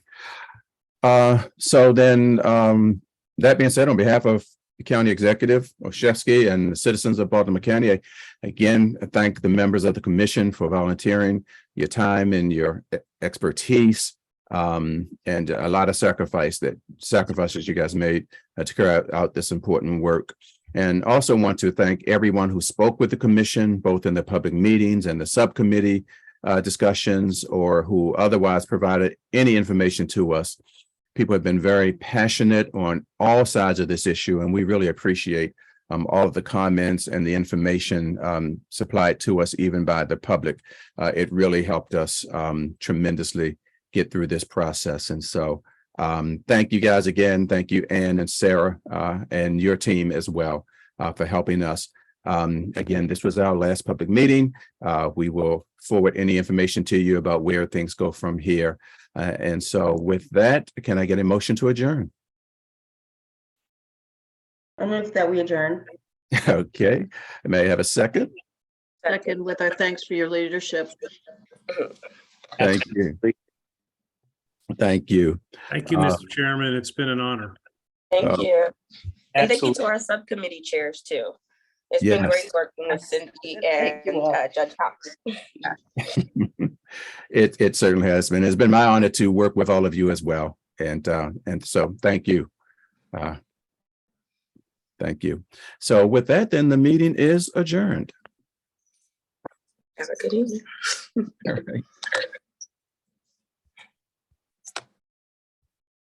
So then that being said, on behalf of the County Executive Olszewski and the citizens of Baltimore County, I again thank the members of the commission for volunteering your time and your expertise and a lot of sacrifices you guys made to carry out this important work. And also want to thank everyone who spoke with the commission, both in the public meetings and the subcommittee discussions, or who otherwise provided any information to us. People have been very passionate on all sides of this issue, and we really appreciate all of the comments and the information supplied to us, even by the public. It really helped us tremendously get through this process. And so thank you guys again. Thank you, Ann and Sarah, and your team as well for helping us. Again, this was our last public meeting. We will forward any information to you about where things go from here. And so with that, can I get a motion to adjourn? I move that we adjourn. Okay. May I have a second? Second, with our thanks for your leadership. Thank you. Thank you. Thank you, Mr. Chairman. It's been an honor. Thank you. And thank you Absolutely. to our subcommittee chairs too. It's been Yes. great working with Cindy Thank you and all. Judge Cox. It certainly has been. It's been my honor to work with all of you as well. And so thank you. Thank you. So with that, then the meeting is adjourned. Have a good evening. All right.